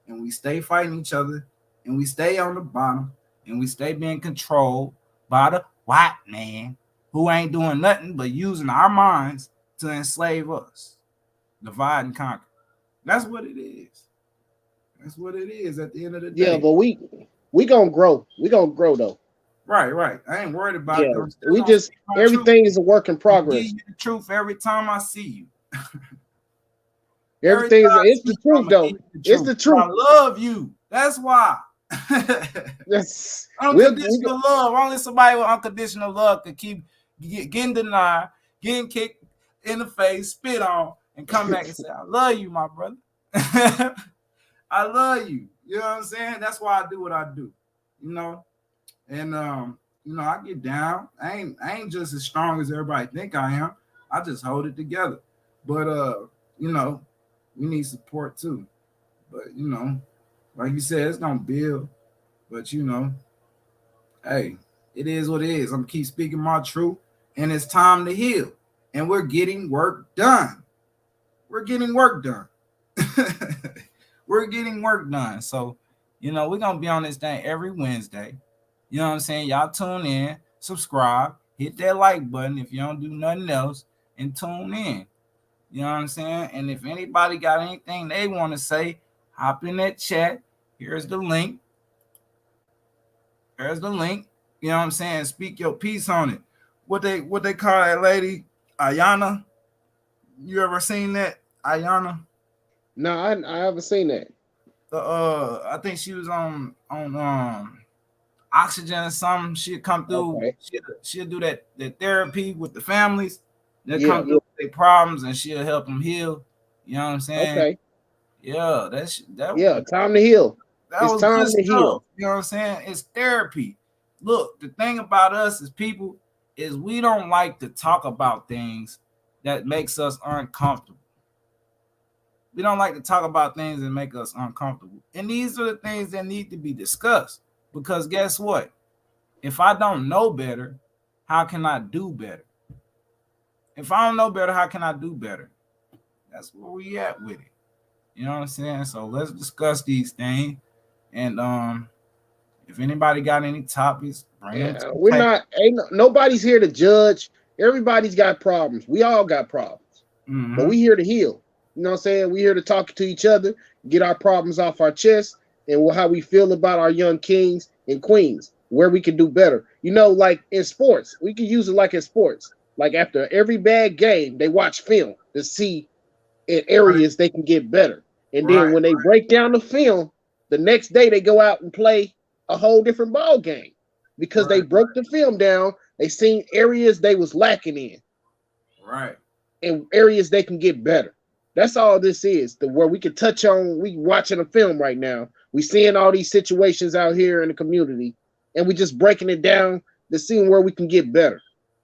and we stay fighting each other and we stay on the bottom and we stay being controlled by the white man who ain't doing nothing but using our minds to enslave us, divide and conquer. That's what it is. That's what it is at the end of the Yeah, day. but we gonna grow. We gonna grow though. Right, right. I ain't worried about Yeah, it. I'm still we gonna just speak my truth. everything is a work in I'm gonna give progress. you the truth every time I see you. Every time Everything is I it's see the you, I'm truth gonna give though. you the It's truth. the I truth. love you. That's why. Yes, we Unconditional love. Only somebody with unconditional love could keep getting denied, getting kicked in the face, spit on, and come back and say, I love you, my brother. I love you. You know what I'm saying? That's why I do what I do. You know? And I get down. I ain't just as strong as everybody think I am. I just hold it together. But you know, we need support too. But like you said, it's gonna build. But hey, it is what it is. I'm gonna keep speaking my truth, and it's time to heal. And we're getting work done. We're getting work done. We're getting work done. So, we're gonna be on this thing every Wednesday. You know what I'm saying? Y'all tune in, subscribe, hit that like button if you don't do nothing else, and tune in. You know what I'm saying? And if anybody got anything they want to say, hop in that chat. Here's the link. There's the link. You know what I'm saying? Speak your piece on it. What they call that lady? Ayana. You ever seen that? Ayana? no, I haven't seen that. I think she was on oxygen or something. She'll come through, Okay. she'll do that therapy with the families. They'll Yeah. come through with their problems and she'll help them heal. You know what I'm saying? Okay. Yeah, that's that Yeah. Time to heal. that It's was good time to stuff. heal. You know what I'm saying? It's therapy. Look, the thing about us as people is we don't like to talk about things that makes us uncomfortable. We don't like to talk about things that make us uncomfortable. And these are the things that need to be discussed. Because guess what? If I don't know better, how can I do better? If I don't know better, how can I do better? That's where we at with it. You know what I'm saying? So let's discuss these things. And if anybody got any topics, bring them to Yeah, the we're table. not. Nobody's here to judge. Everybody's got problems. We all got problems, but Mm-hmm. we here to heal. You know what I'm saying? We here to talk to each other, get our problems off our chest, and how we feel about our young kings and queens, where we can do better. You know, like in sports, we can use it like in sports. Like after every bad game, they watch film to see in Right, areas they can get better. And then right, when they break down the film, the next day they go out and play a whole different ball game because they right, broke the film down. They seen areas they was lacking in right, and areas they can get better. That's all this is. The where we can touch on. We watching a film right now. We seeing all these situations out here in the community, and we just breaking it down to seeing where we can get better.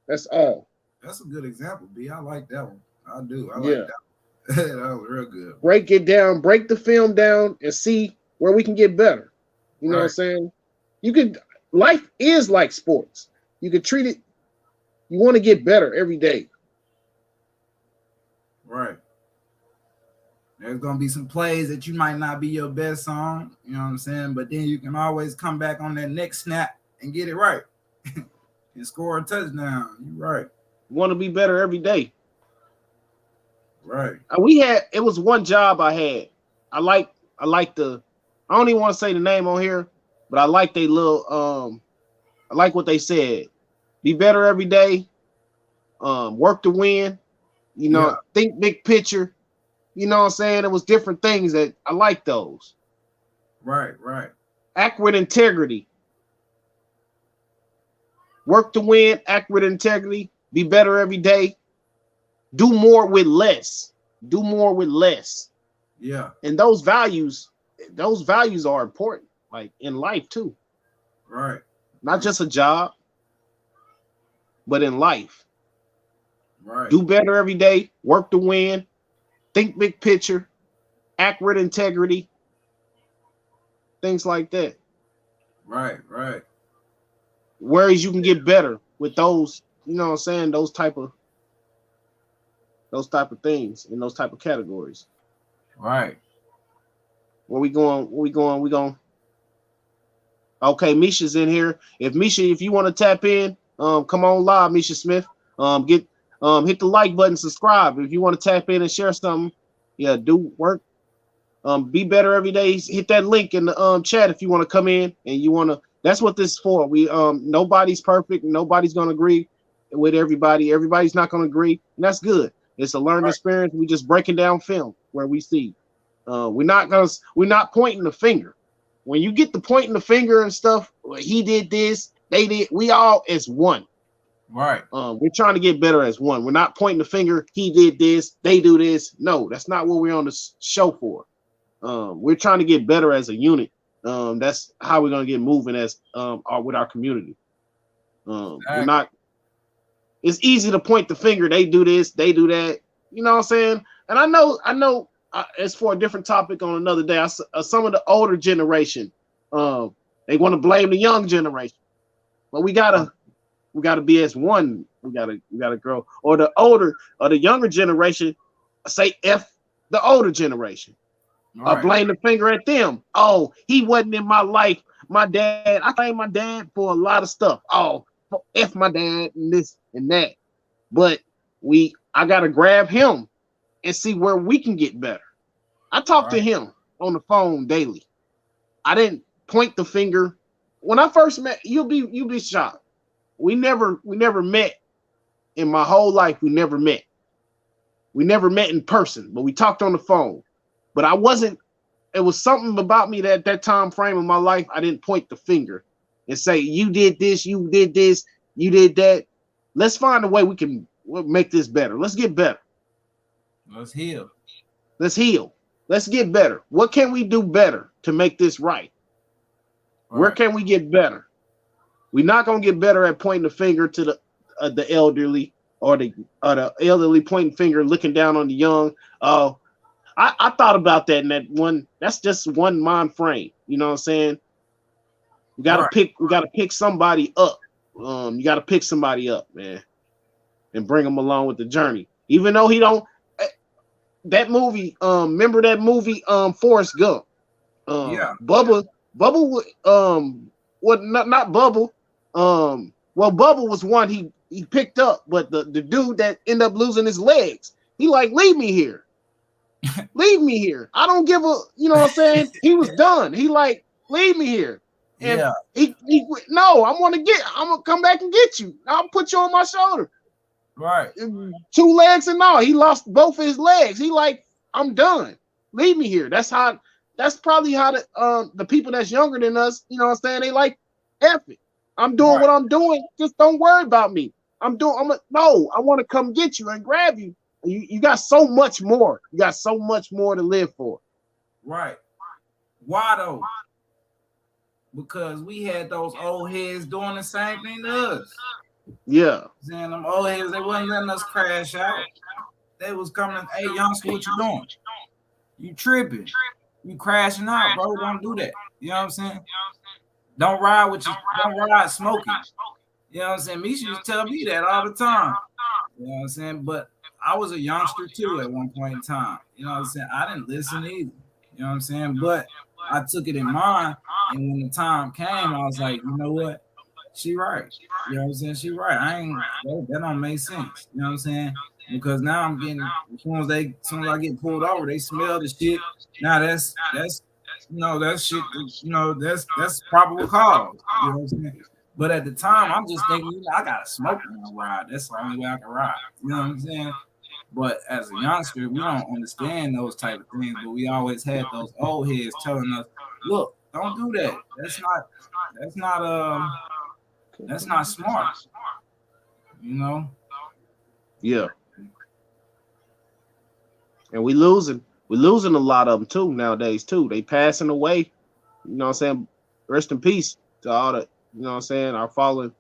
That's all. that's a good example, B. I like that one. I do. I like Yeah. that one. That was real good. Break it down, break the film down, and see where we can get better. You know what I'm Right, saying? You could life is like sports. You could treat it, you want to get better every day. right. There's gonna be some plays that you might not be your best song, you know what I'm saying? But then you can always come back on that next snap and get it right and score a touchdown. You right, You want to be better every day. right, It was one job I had. I like the I don't even want to say the name on here, but I like they little I like what they said. Be better every day, work to win, yeah, think big picture. You know what I'm saying? It was different things that I like those. right, right, Act with integrity. Work to win, act with integrity, be better every day, do more with less. Do more with less. yeah, And those values are important, like in life too. right, Not just a job, but in life. right, Do better every day, work to win, think big picture, act with integrity, things like that. right, right, Whereas you can get better with those, you know what I'm saying, those type of things in those type of categories. right. Where we going? Where we going? We going. Okay, Misha's in here. If you want to tap in, come on live, Misha Smith. Get hit the like button, subscribe. If you want to tap in and share something, yeah, do work. Be better every day. Hit that link in the chat if you want to come in and you want to. That's what this is for. We nobody's perfect. Nobody's gonna agree with everybody. Everybody's not gonna agree, and that's good. It's a learning Right. experience. We just breaking down film where we see. We're not pointing the finger. When you get the pointing the finger and stuff, well, he did this, they did. We all as one. Right. We're trying to get better as one. We're not pointing the finger. He did this, they do this. No, that's not what we're on the show for. We're trying to get better as a unit. That's how we're gonna get moving as with our community. We're Exactly. not. It's easy to point the finger. They do this, they do that. You know what I'm saying? And I know. It's for a different topic on another day. Some of the older generation, they want to blame the young generation, but we gotta be as one. We gotta grow. Or the younger generation say F the older generation. Right. Blame the finger at them. Oh, he wasn't in my life. My dad, I blame my dad for a lot of stuff. Oh, F my dad and this and that. But I gotta grab him and see where we can get better. I talk to Right. him on the phone daily. I didn't point the finger. When I first met, you'll be shocked. We never met in my whole life. We never met. We never met in person, but we talked on the phone. But it was something about me that time frame of my life, I didn't point the finger and say, you did this, you did this, you did that. Let's find a way we can make this better. Let's get better. Let's heal. Let's heal. Let's get better. What can we do better to make this right? Where Right. can we get better? We're not gonna get better at pointing the finger to the elderly or the elderly pointing finger, looking down on the young. Oh, I thought about that in that one. That's just one mind frame. You know what I'm saying? Right. We gotta pick somebody up. You gotta pick somebody up, man, and bring them along with the journey. Even though he don't that movie, remember that movie, Forrest Gump. Yeah. Bubba, what not Bubba. Well, Bubba was one he picked up, but the dude that ended up losing his legs, he like, leave me here. Leave me here. I don't give a, you know what I'm saying? He was done. He like, leave me here. And Yeah. no, I'm gonna come back and get you. I'll put you on my shoulder. Right. 2 legs and all. He lost both of his legs. He like, I'm done. Leave me here. That's probably how the people that's younger than us, you know what I'm saying? They like, F it. I'm doing Right. what I'm doing. Just don't worry about me. No, I want to come get you and grab you. You got so much more. You got so much more to live for. Right. Why though? Because we had those old heads doing the same thing to us. Yeah. Saying them old heads, they wasn't letting us crash out. They was coming, hey youngster, what you doing? You tripping. You crashing out, bro. Don't do that. You know what I'm saying? Don't ride smoking. You know what I'm saying? Misha used to tell me that all the time. You know what I'm saying? But I was a youngster too at one point in time. You know what I'm saying? I didn't listen either. You know what I'm saying? But I took it in mind, and when the time came, I was like, you know what? She right. You know what I'm saying? She right. I ain't that don't make sense. You know what I'm saying? Because now I'm getting as soon as I get pulled over, they smell the shit. Now that's that shit, that's probable cause. You know what I'm saying? But at the time, I'm just thinking, I gotta smoke when I ride. That's the only way I can ride. You know what I'm saying? But as a youngster, we don't understand those type of things. But we always had those old heads telling us, "Look, don't do that. That's not that's not smart." You know? Yeah. And we're losing a lot of them too nowadays too. They passing away. You know what I'm saying? Rest in peace to all the, you know what I'm saying, our fallen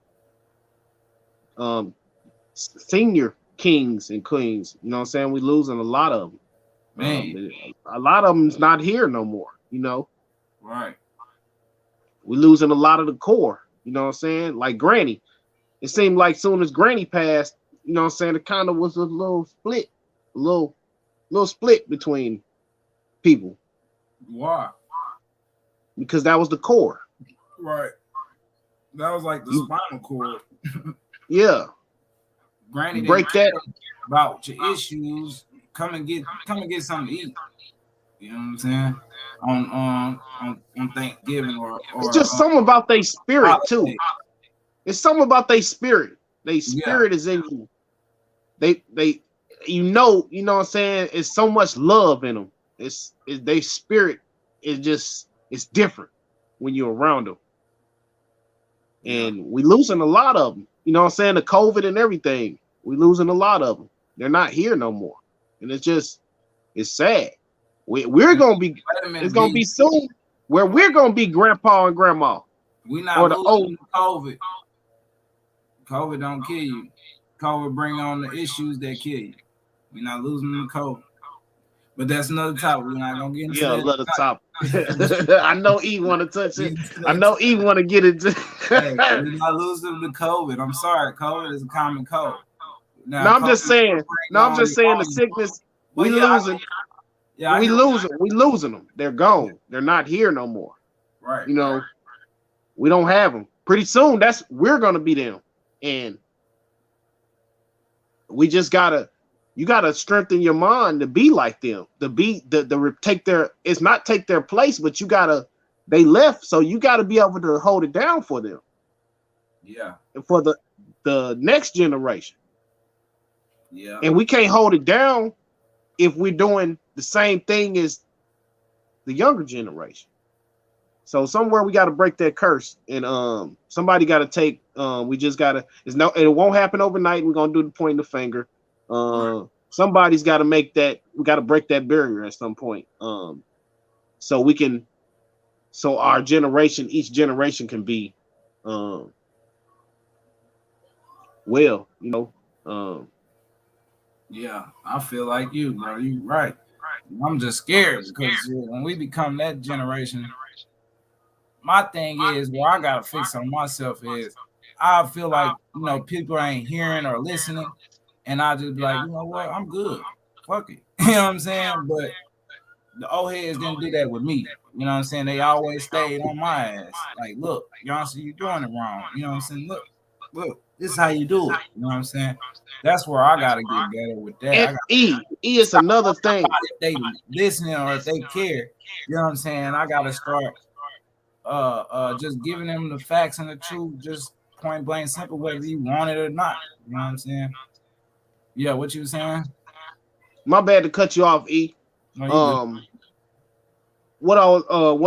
senior kings and queens. You know what I'm saying? We're losing a lot of them. Man. A lot of them's not here no more. You know, Right. we're losing a lot of the core. You know what I'm saying? Like Granny. It seemed like soon as Granny passed, you know what I'm saying, it kind of was a little split, a little split between people Why? because that was the core. Right. That was like the spinal cord. Yeah. Granny didn't Break that. about your issues. Come and get something to eat. You know what I'm saying? On Thanksgiving It's or just something about their spirit too. holiday. It's something about their spirit. Their Yeah. spirit is in you. They you know what I'm saying? It's so much love in them. It's their spirit is just, it's different when you're around them. Yeah. And we losing a lot of them. You know what I'm saying? The COVID and everything. We losing a lot of them. They're not here no more. And it's sad. We're gonna be, Wait a minute, it's gonna B. be soon where we're gonna be grandpa and grandma. We not Or the old. losing COVID. COVID don't kill you. COVID bring on the issues that kill you. We're not losing the COVID. But that's another topic. We're not gonna get into Yeah, that. let us top. I know E want to touch it. I Hey, know E want to get into. we're not losing the COVID. I'm sorry, COVID is a common cold. Now, No, I'm COVID just saying. bring No, I'm on just saying the pneumonia. sickness. We But yeah, losing. I We hear losing. We losing them. They're gone. They're not here no more. right. You know, we don't have them. Pretty soon, we're gonna be them, and we just gotta. You gotta strengthen your mind to be like them. To be take their. It's not take their place, but you gotta. They left, so you gotta be able to hold it down for them. Yeah. And for the next generation. Yeah. And we can't hold it down if we're doing the same thing as the younger generation. So somewhere we got to break that curse, and somebody got to take. We just gotta. It won't happen overnight. We're gonna do the point of the finger. Somebody's got to make that. We got to break that barrier at some point. So we can. So our generation, each generation can be, well, Yeah, I feel like you, bro. You right. I'm just scared because when we become that generation, my thing is where I gotta fix on myself is I feel like people ain't hearing or listening, and I just be like, you know what, I'm good. Fuck it. You know what I'm saying? But the old heads didn't do that with me. You know what I'm saying? They always stayed on my ass. Like, look, Johnson, you doing it wrong. You know what I'm saying? Look, this is how you do it. You know what I'm saying? That's where I gotta get better with that. I And got E is stop another worrying thing. about if they listening or if they care. You know what I'm saying? I gotta start just giving them the facts and the truth, just point blank simple, whether you want it or not. You know what I'm saying? Yeah, what you saying? My bad to cut you off, E. No, you good. Um, what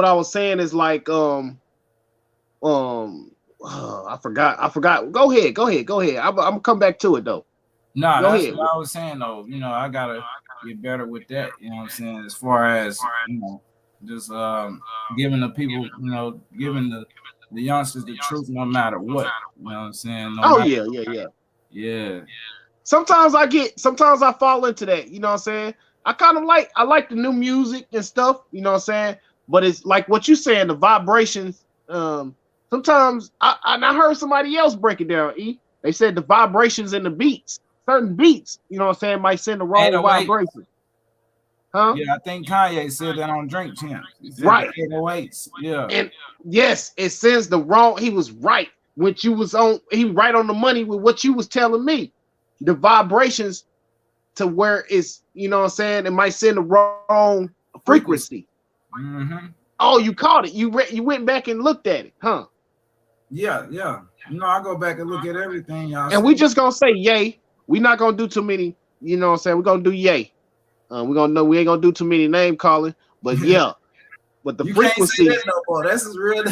I was saying is like um I forgot. Go ahead. I'm gonna come back to it though. Nah, Go that's ahead. what I was saying though. I gotta get better with that. You know what I'm saying? As far as just giving the people, giving the youngsters the truth, no matter what. You know what I'm saying? No Oh matter. yeah, yeah, yeah. Yeah, Sometimes I fall into that, you know what I'm saying? I like the new music and stuff, you know what I'm saying? But it's like what you saying, the vibrations. Sometimes I heard somebody else break it down, E. They said the vibrations in the beats, certain beats, you know what I'm saying, might send the wrong 808. vibration. Huh? Yeah, I think Kanye said that on Drink Champs. He said the Right. 808s. Yeah, And yes, it sends the wrong. He was right. He right on the money with what you was telling me. The vibrations to where it's, you know what I'm saying, it might send the wrong frequency. frequency. Mm-hmm. Oh, you caught it. You went back and looked at it, huh? Yeah, yeah. I go back and look at everything y'all And say. we just gonna say yay. We not gonna do too many, you know what I'm saying? We're gonna do yay. We ain't gonna do too many name calling, but yeah. But the You can't say frequency, that no more. This is real.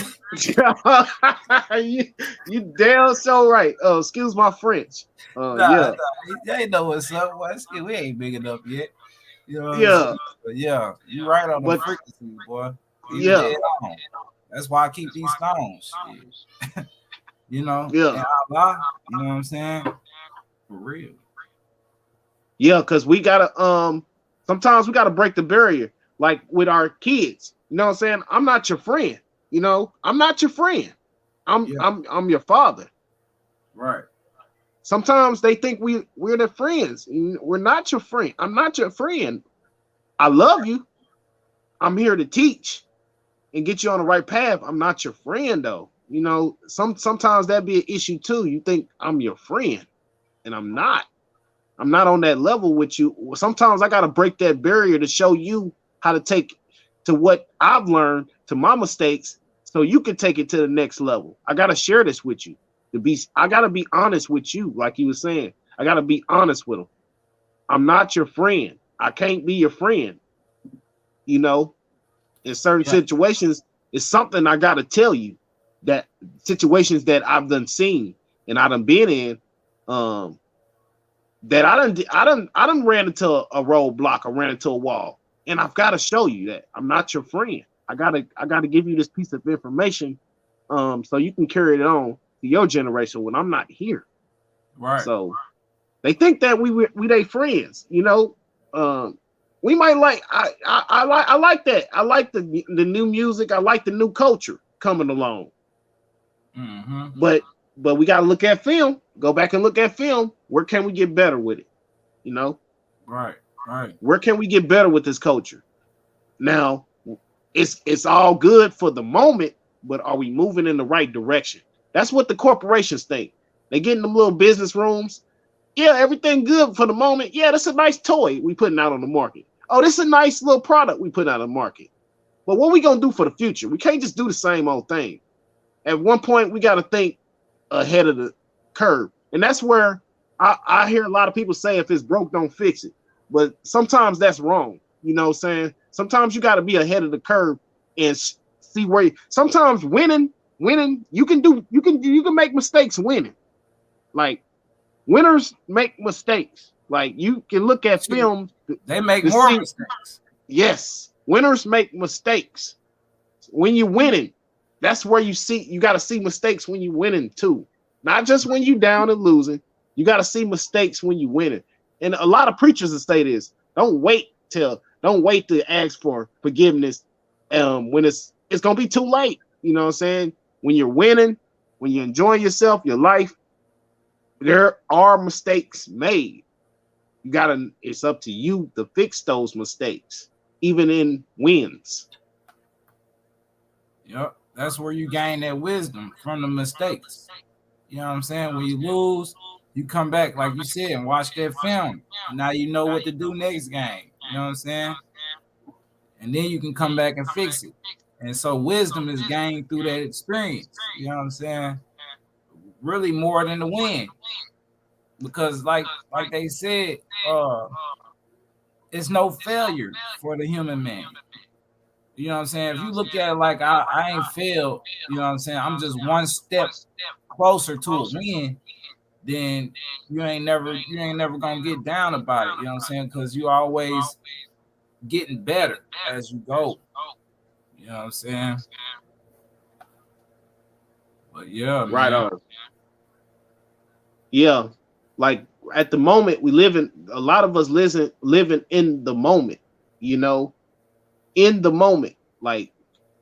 you damn so right. Excuse my French. Nah, Yeah, you ain't know what's up. We ain't big enough yet. You know what I'm saying? yeah, But yeah, you right on the but frequency, boy. You yeah, dead on. That's why I keep these stones. Shit. yeah, And Allah, you know what I'm saying? For real. yeah. Because we gotta sometimes we gotta break the barrier, like with our kids. You know what I'm saying? I'm not your friend. I'm not your friend. Yeah, I'm your father. right. Sometimes they think we're their friends. We're not your friend. I'm not your friend. I love you. I'm here to teach and get you on the right path. I'm not your friend though. Sometimes that'd be an issue too. You think I'm your friend, and I'm not. I'm not on that level with you. Sometimes I gotta break that barrier to show you how to take to what I've learned to my mistakes, so you can take it to the next level. I gotta share this with you. I gotta be honest with you, like you were saying. I gotta be honest with them. I'm not your friend. I can't be your friend. You know, in certain Yeah. situations, it's something I gotta tell you. That situations that I've done seen and I done been in, that I done ran into a roadblock or ran into a wall, and I've got to show you that I'm not your friend. I gotta give you this piece of information, so you can carry it on to your generation when I'm not here. Right. So they think that we they friends, we might like I like that. I like the new music. I like the new culture coming along. Mm-hmm. But we got to look at film. Go back and look at film. Where can we get better with it? Right. Right. Where can we get better with this culture? Now, it's all good for the moment, but are we moving in the right direction? That's what the corporations think. They get in them little business rooms. Yeah, everything good for the moment. Yeah, that's a nice toy we putting out on the market. Oh, this is a nice little product we put out on the market. But what we gonna do for the future? We can't just do the same old thing. At one point, we got to think ahead of the curve. And that's where I hear a lot of people say, if it's broke, don't fix it. But sometimes that's wrong. You know what I'm saying? Sometimes you got to be ahead of the curve and see sometimes winning, you can make mistakes winning. Like, winners make mistakes. Like, you can look at Shit, films they make to more see, mistakes. yes, winners make mistakes. When you're winning, that's where you got to see mistakes when you're winning too. Not just when you down and losing. You got to see mistakes when you winning. And a lot of preachers will say this: don't Don't wait to ask for forgiveness when it's gonna be too late. You know what I'm saying? When you're winning, when you're enjoying yourself, your life, there are mistakes made. You gotta, it's up to you to fix those mistakes, even in wins. Yep. That's where you gain that wisdom from the mistakes. You know what I'm saying? When you lose, you come back, like you said, and watch that film. Now you know what to do next game. You know what I'm saying? And then you can come back and fix it. And so wisdom is gained through that experience. You know what I'm saying? Really more than the win. Because like they said, it's no failure for the human man. You know what I'm saying? If you look at it like I ain't failed, you know what I'm saying? I'm just one step closer to a win, then you ain't never gonna get down about it. You know what I'm saying? Because you always getting better as you go. You know what I'm saying? But yeah, Right man. on. Yeah, like at the moment we live in, a lot of us living in the moment, you know, in the moment. Like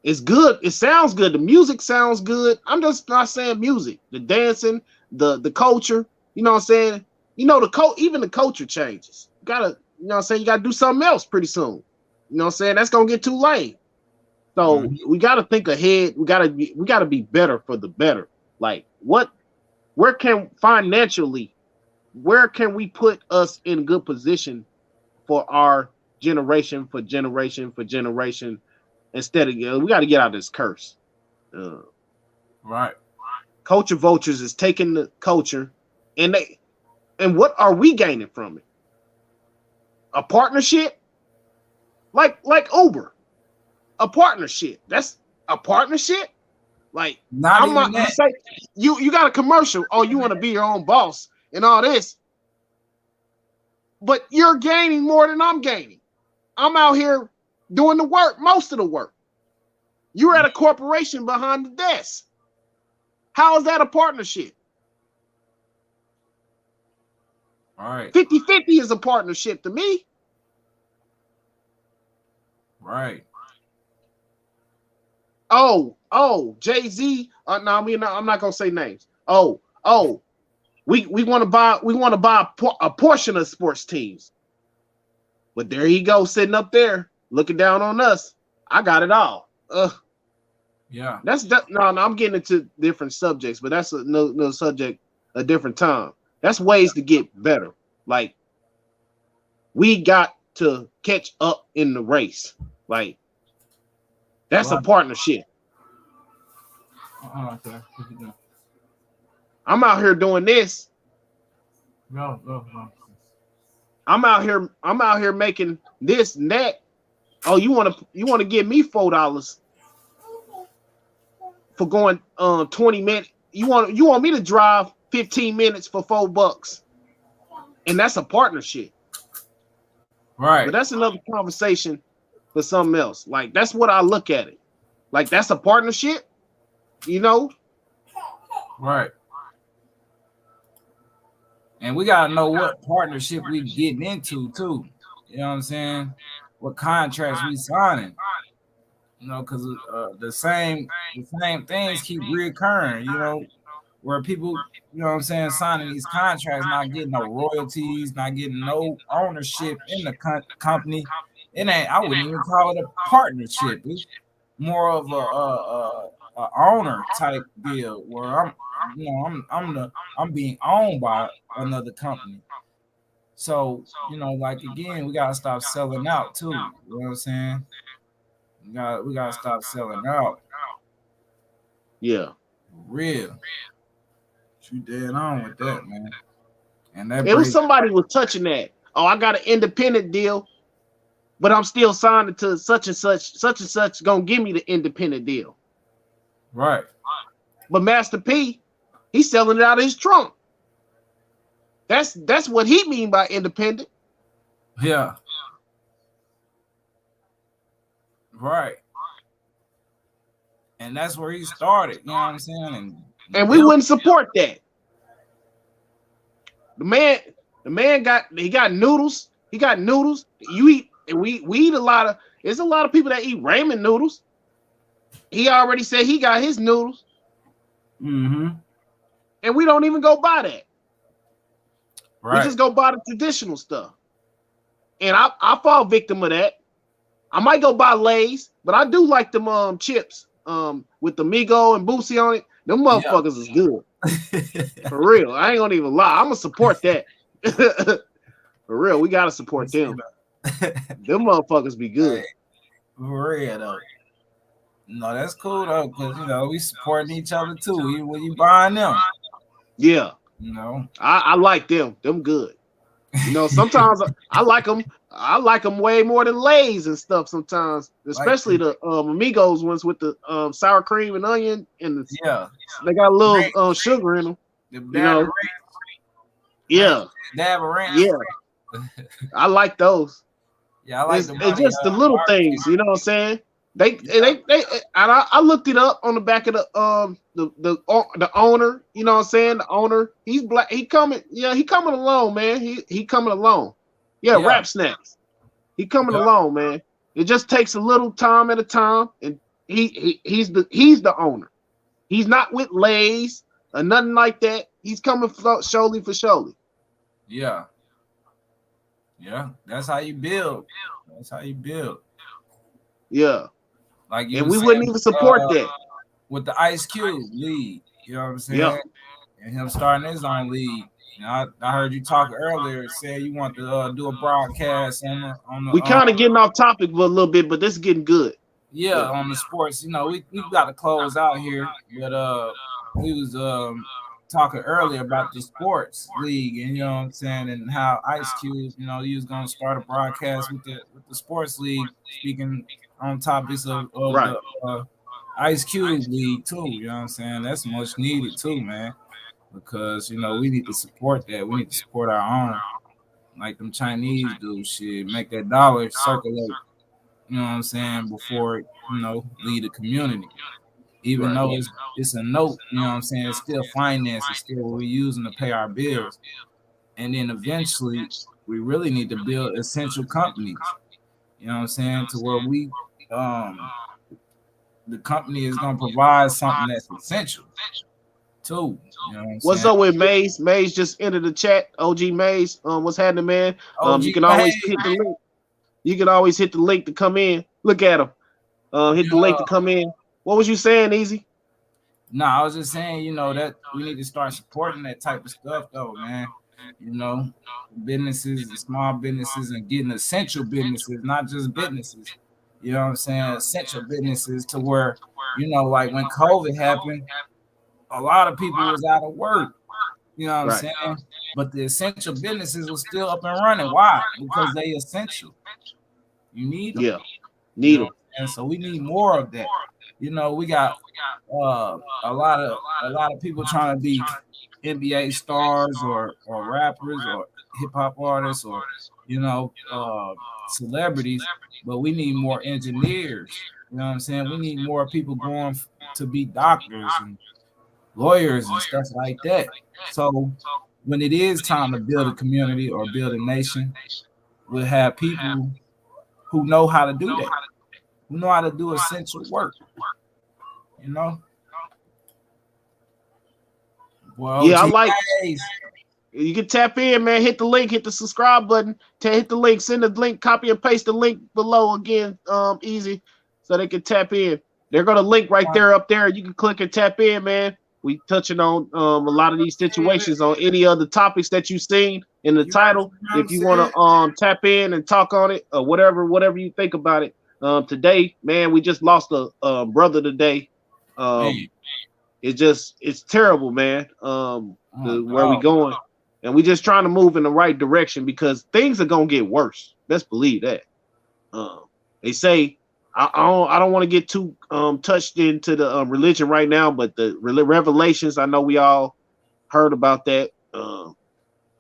it's good, it sounds good, the music sounds good. I'm just not saying music, the dancing, the culture, you know what I'm saying? You know, even the culture changes. You gotta, you know what I'm saying, you gotta do something else pretty soon. You know what I'm saying? That's gonna get too late. So Mhm. we gotta think ahead. We gotta be better for the better. Like where can financially, where can we put us in good position for our generation, for generation, for generation, instead of, we got to get out of this curse. uh, Right. Culture vultures is taking the culture, and what are we gaining from it? A partnership, like Uber. A partnership, that's a partnership. Like, Not I'm even not, you that. say, you got a commercial, oh, you want to be your own boss and all this, but you're gaining more than I'm gaining. I'm out here doing the work, most of the work. You're at a corporation behind the desk. How is that a partnership? Right. 50-50 is a partnership to me. Right. Oh, Jay-Z. No, I mean, I'm not gonna say names. Oh, we want to buy a portion of sports teams. But there he goes, sitting up there looking down on us. I got it all. Yeah. No, I'm getting into different subjects, but that's no subject, a different time. That's ways to get better. Like, we got to catch up in the race. Like, that's a Right. partnership. Okay. I'm out here doing this. No, no, no. I'm out here making this and that. Oh, you want to give me $4 for going 20 minutes? You want me to drive 15 minutes for $4? And that's a partnership. But Right. that's another conversation for something else. Like, that's what I look at it. Like, that's a partnership, you know? Right. And we gotta know what partnership we getting into too. You know what I'm saying? What contracts we signing? You know, because the same things keep reoccurring. You know, where people, you know what I'm saying, signing these contracts, not getting no royalties, not getting no ownership in the company. It ain't. I wouldn't even call it a partnership. It's more of a owner type deal where I'm being owned by another company. So like again, we gotta stop selling out too. You know what I'm saying? We gotta stop selling out. Yeah. Real. You dead on with that, man. And that It was break. somebody was touching that. Oh, I got an independent deal, but I'm still signed to such and such gonna give me the independent deal. Right. But Master P, he's selling it out of his trunk. That's what he mean by independent. Yeah. Right. And that's where he started. You know what I'm saying? And And we built. wouldn't support that. The man got noodles. He got noodles. You eat and we eat a lot of. There's a lot of people that eat ramen noodles. He already said he got his noodles, Mm-hmm. and we don't even go buy that. We Right. just go buy the traditional stuff. And I fall victim of that. I might go buy Lay's, but I do like them chips with the Migo and Boosie on it. Them Yeah. motherfuckers is good. For real. I ain't gonna even lie. I'm gonna support that. For real, we gotta support Let's see them. that. Them motherfuckers be Hey, good. for real though. No, that's cool though, because we supporting each other too. Even when you buying them, Yeah, you know. I like them. Them good. Sometimes I like them. I like them way more than Lay's and stuff. Sometimes, Like especially the Amigos ones with the sour cream and onion, and yeah, they got a little ranch, sugar in them. the You dab of know, ranch, yeah, dab of ranch. yeah. I like those. Yeah, I like It's, the it's money just the little barbecue. things. You know what I'm saying? They Yeah, they and I looked it up on the back of the owner. You know what I'm saying? The owner. He's black. He coming. Yeah, he coming along, man. He coming along. Yeah, yeah, rap snacks. He coming yeah, along, man. It just takes a little time at a time, and he's the owner. He's not with Lay's or nothing like that. He's coming surely for surely. yeah, yeah. That's how you build. That's how you build. Yeah, Like you and were we wouldn't saying even support that. with the Ice Cube league. You know what I'm Yeah, saying? And him starting his own league. I heard you talk earlier. Said you want to do a broadcast on the we kind of getting off topic for a little bit, but this is getting good. yeah, Yeah, on the sports. We got to close out here, but we was talking earlier about the sports league, and you know what I'm saying, and how Ice Cube, he was gonna start a broadcast with the sports league, speaking on topics of right. the Ice Cube league too. You know what I'm saying? That's much needed too, man, because we need to support that. We need to support our own, like them Chinese do. Shit, make that dollar circulate. You know what I'm saying, before lead the community. Even Right. though it's a note, you know what I'm saying, it's still finance, it's still what we're using to pay our bills. And then eventually we really need to build essential companies, you know what I'm saying, to where um the company is gonna provide something that's essential too. You know what I'm What's saying? up with Maze? Maze just entered the chat. OG Maze. What's happening, man? OG You can always May, hit the link. You can always hit the link to come in. Look at him. Hit the link to yeah. come in. What was you saying, Easy? No, I was just saying, that we need to start supporting that type of stuff though, man. You know, businesses, the small businesses, and getting essential businesses, not just businesses. You know what I'm saying? Essential businesses to where, like when COVID happened, a lot of people was out of work. You know what I'm Right. saying? But the essential businesses were still up and running. Why? Because they essential. You need them. Yeah. You Need know, them. and so we need more of that. We got a lot of people trying to be NBA stars or rappers or hip hop artists or celebrities, but we need more engineers. You know what I'm saying? We need more people going to be doctors and lawyers and stuff like that. So when it is time to build a community or build a nation, we'll have people who know how to do that, who know how to do essential work. You know, well, Yeah, I like. OGAs. You can tap in, man. Hit the link, hit the subscribe button. Hit the link, send the link, copy and paste the link below again. Easy, so they can tap in. They're gonna link right there up there. You can click and tap in, man. We touching on a lot of these situations on any other topics that you've seen in the You heard title. what I'm If you want saying? to tap in and talk on it or whatever you think about it. Today, man, we just lost a brother today. Um, Man, it's terrible, man. oh Where we dog. going, and we just trying to move in the right direction because things are gonna get worse. Best believe that. Um, they say I don't want to get too touched into the religion right now, but the revelations, I know we all heard about that.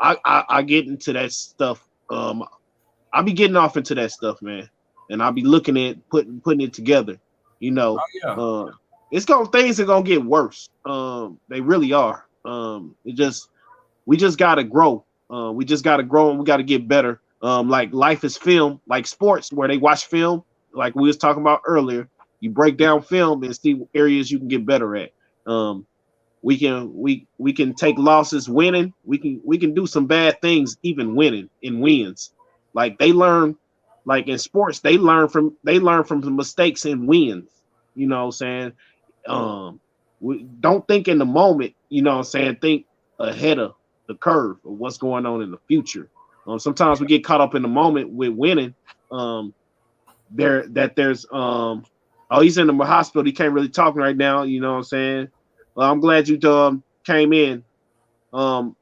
I get into that stuff. I be getting off into that stuff, man, and I'll be looking at putting it together. You Oh know, yeah. things are gonna get worse. They really are. We just gotta grow. We just gotta grow, and we gotta get better. like life is film, like sports where they watch film, like we was talking about earlier. You break down film and see areas you can get better at. Um, we can take losses winning. We can do some bad things even winning in wins. Like they learn, like in sports, they learn from the mistakes and wins. You know what I'm saying? We don't think in the moment, you know what I'm saying? Think ahead of the curve of what's going on in the future. Sometimes we get caught up in the moment with winning. Um, there's oh, he's in the hospital. He can't really talk right now. You know what I'm saying? Well, I'm glad you came in. Um,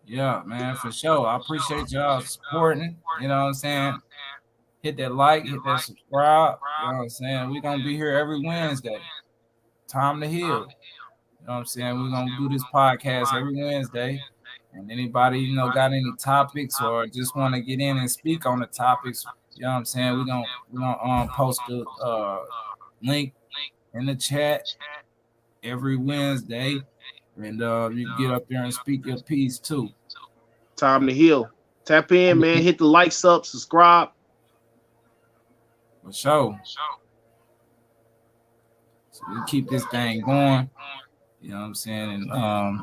Yeah, man, for sure. I appreciate y'all supporting. You know what I'm saying? Hit that like, hit that subscribe. You know what I'm saying? We're gonna be here every Wednesday. Time to heal. You know what I'm saying? We're gonna do this podcast every Wednesday. And anybody, got any topics or just want to get in and speak on the topics, you know what I'm saying? We're gonna post the link in the chat every Wednesday. And you can get up there and speak your piece too. Time to heal. Tap in, man. Hit the likes up, subscribe. For sure. So we keep this thing going. You know what I'm saying? And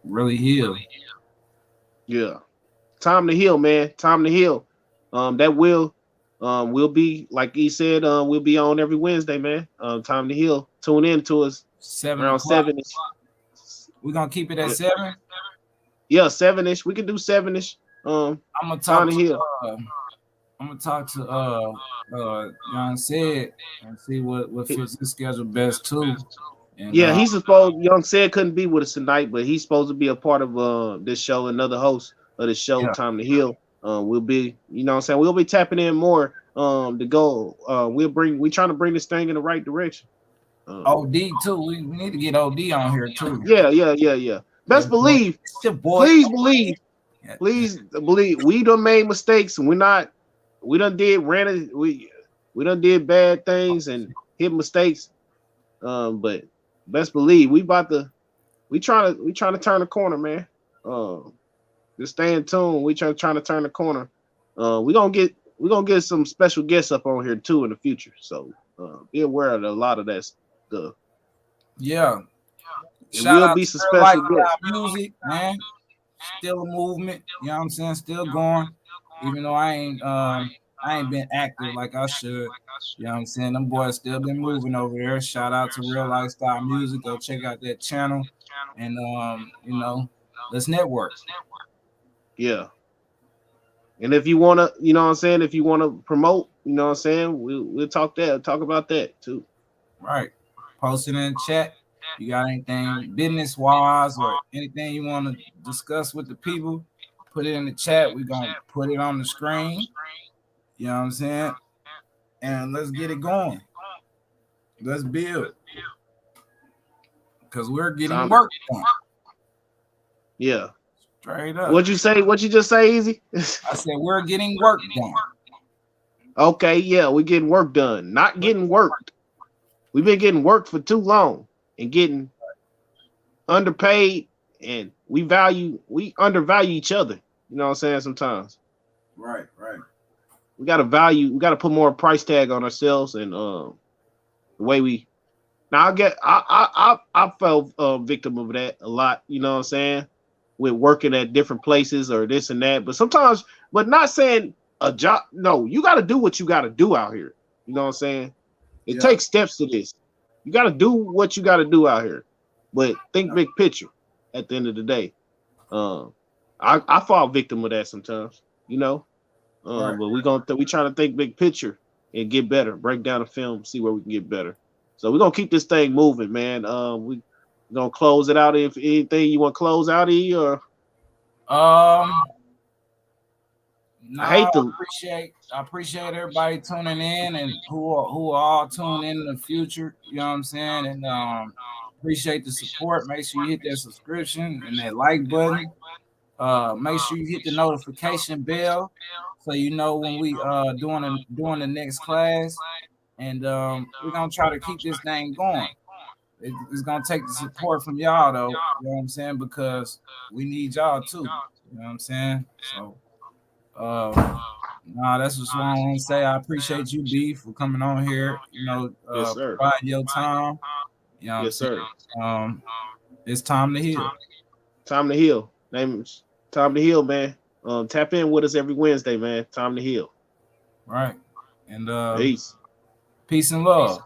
really heal. Yeah. Time to heal, man. Time to heal. That will be like he said. We'll be on every Wednesday, man. Time to heal. Tune in to us 7 around o'clock. 7ish. We're gonna keep it at 7. Yeah, 7ish. We can do 7ish. I'm gonna Time talk to to heal. Young said and see what fits his schedule best too. And Yeah, he's supposed. Young said couldn't be with us tonight, but he's supposed to be a part of this show, another host of the show, yeah. Time to Heal. We'll be, you know what I'm saying, we'll be tapping in more to go. We trying to bring this thing in the right direction. OD too. We need to get OD on here too. Yeah. Best believe, it's your boy. please believe, please believe we done made mistakes and we done did bad things and hit mistakes. But best believe we trying to turn the corner, man. Just stay in tune. We trying to turn the corner. We gonna get some special guests up on here too in the future. So be aware of a lot of that stuff. Yeah. It Shout will out be to some Real special Lifestyle guests. Music, man. Still a movement. You know what I'm saying? Still going. Even though I ain't been active like I should. You know what I'm saying? Them boys still been moving over there. Shout out to Real Lifestyle Music. Go check out that channel. And let's network. Yeah. And if you wanna, you know what I'm saying, if you wanna promote, you know what I'm saying, we'll talk about that too. Right. Post it in the chat. You got anything business wise or anything you want to discuss with the people, put it in the chat. We're going to put it on the screen. You know what I'm saying? And let's get it going. Let's build. Because we're getting work done. Yeah. Straight up. What'd you say? What you just say, Easy? I said we're getting work done. Okay, yeah, we're getting work done. Not getting worked. We've been getting worked for too long and getting underpaid, and we undervalue each other. You know what I'm saying? Sometimes. Right. We gotta put more price tag on ourselves and the way we now I fell victim of that a lot, you know what I'm saying? With working at different places or this and that. But sometimes, but not saying a job, no, you gotta do what you gotta do out here. You know what I'm saying? It takes steps to this. You gotta do what you gotta do out here. But think big picture at the end of the day. I fall victim of that sometimes, you know. Right. But we trying to think big picture and get better, break down the film, see where we can get better. So we're gonna keep this thing moving, man. We gonna close it out. If anything you want to close out, or no, I appreciate everybody tuning in and who are all tuned in the future. You know what I'm saying? And appreciate the support. Make sure you hit that subscription and that like button. Make sure you hit the notification bell so you know when we doing the next class. And we're gonna try to keep this thing going. It's gonna take the support from y'all though, you know what I'm saying? Because we need y'all too. You know what I'm saying? So nah, that's just what I want to say. I appreciate you, B, for coming on here, Yes, sir. providing your time. You know what I'm Yes, saying? sir. Um, it's time to heal. Time to heal. Time to heal, man. Tap in with us every Wednesday, man. Time to heal. Right. And Peace. peace and love.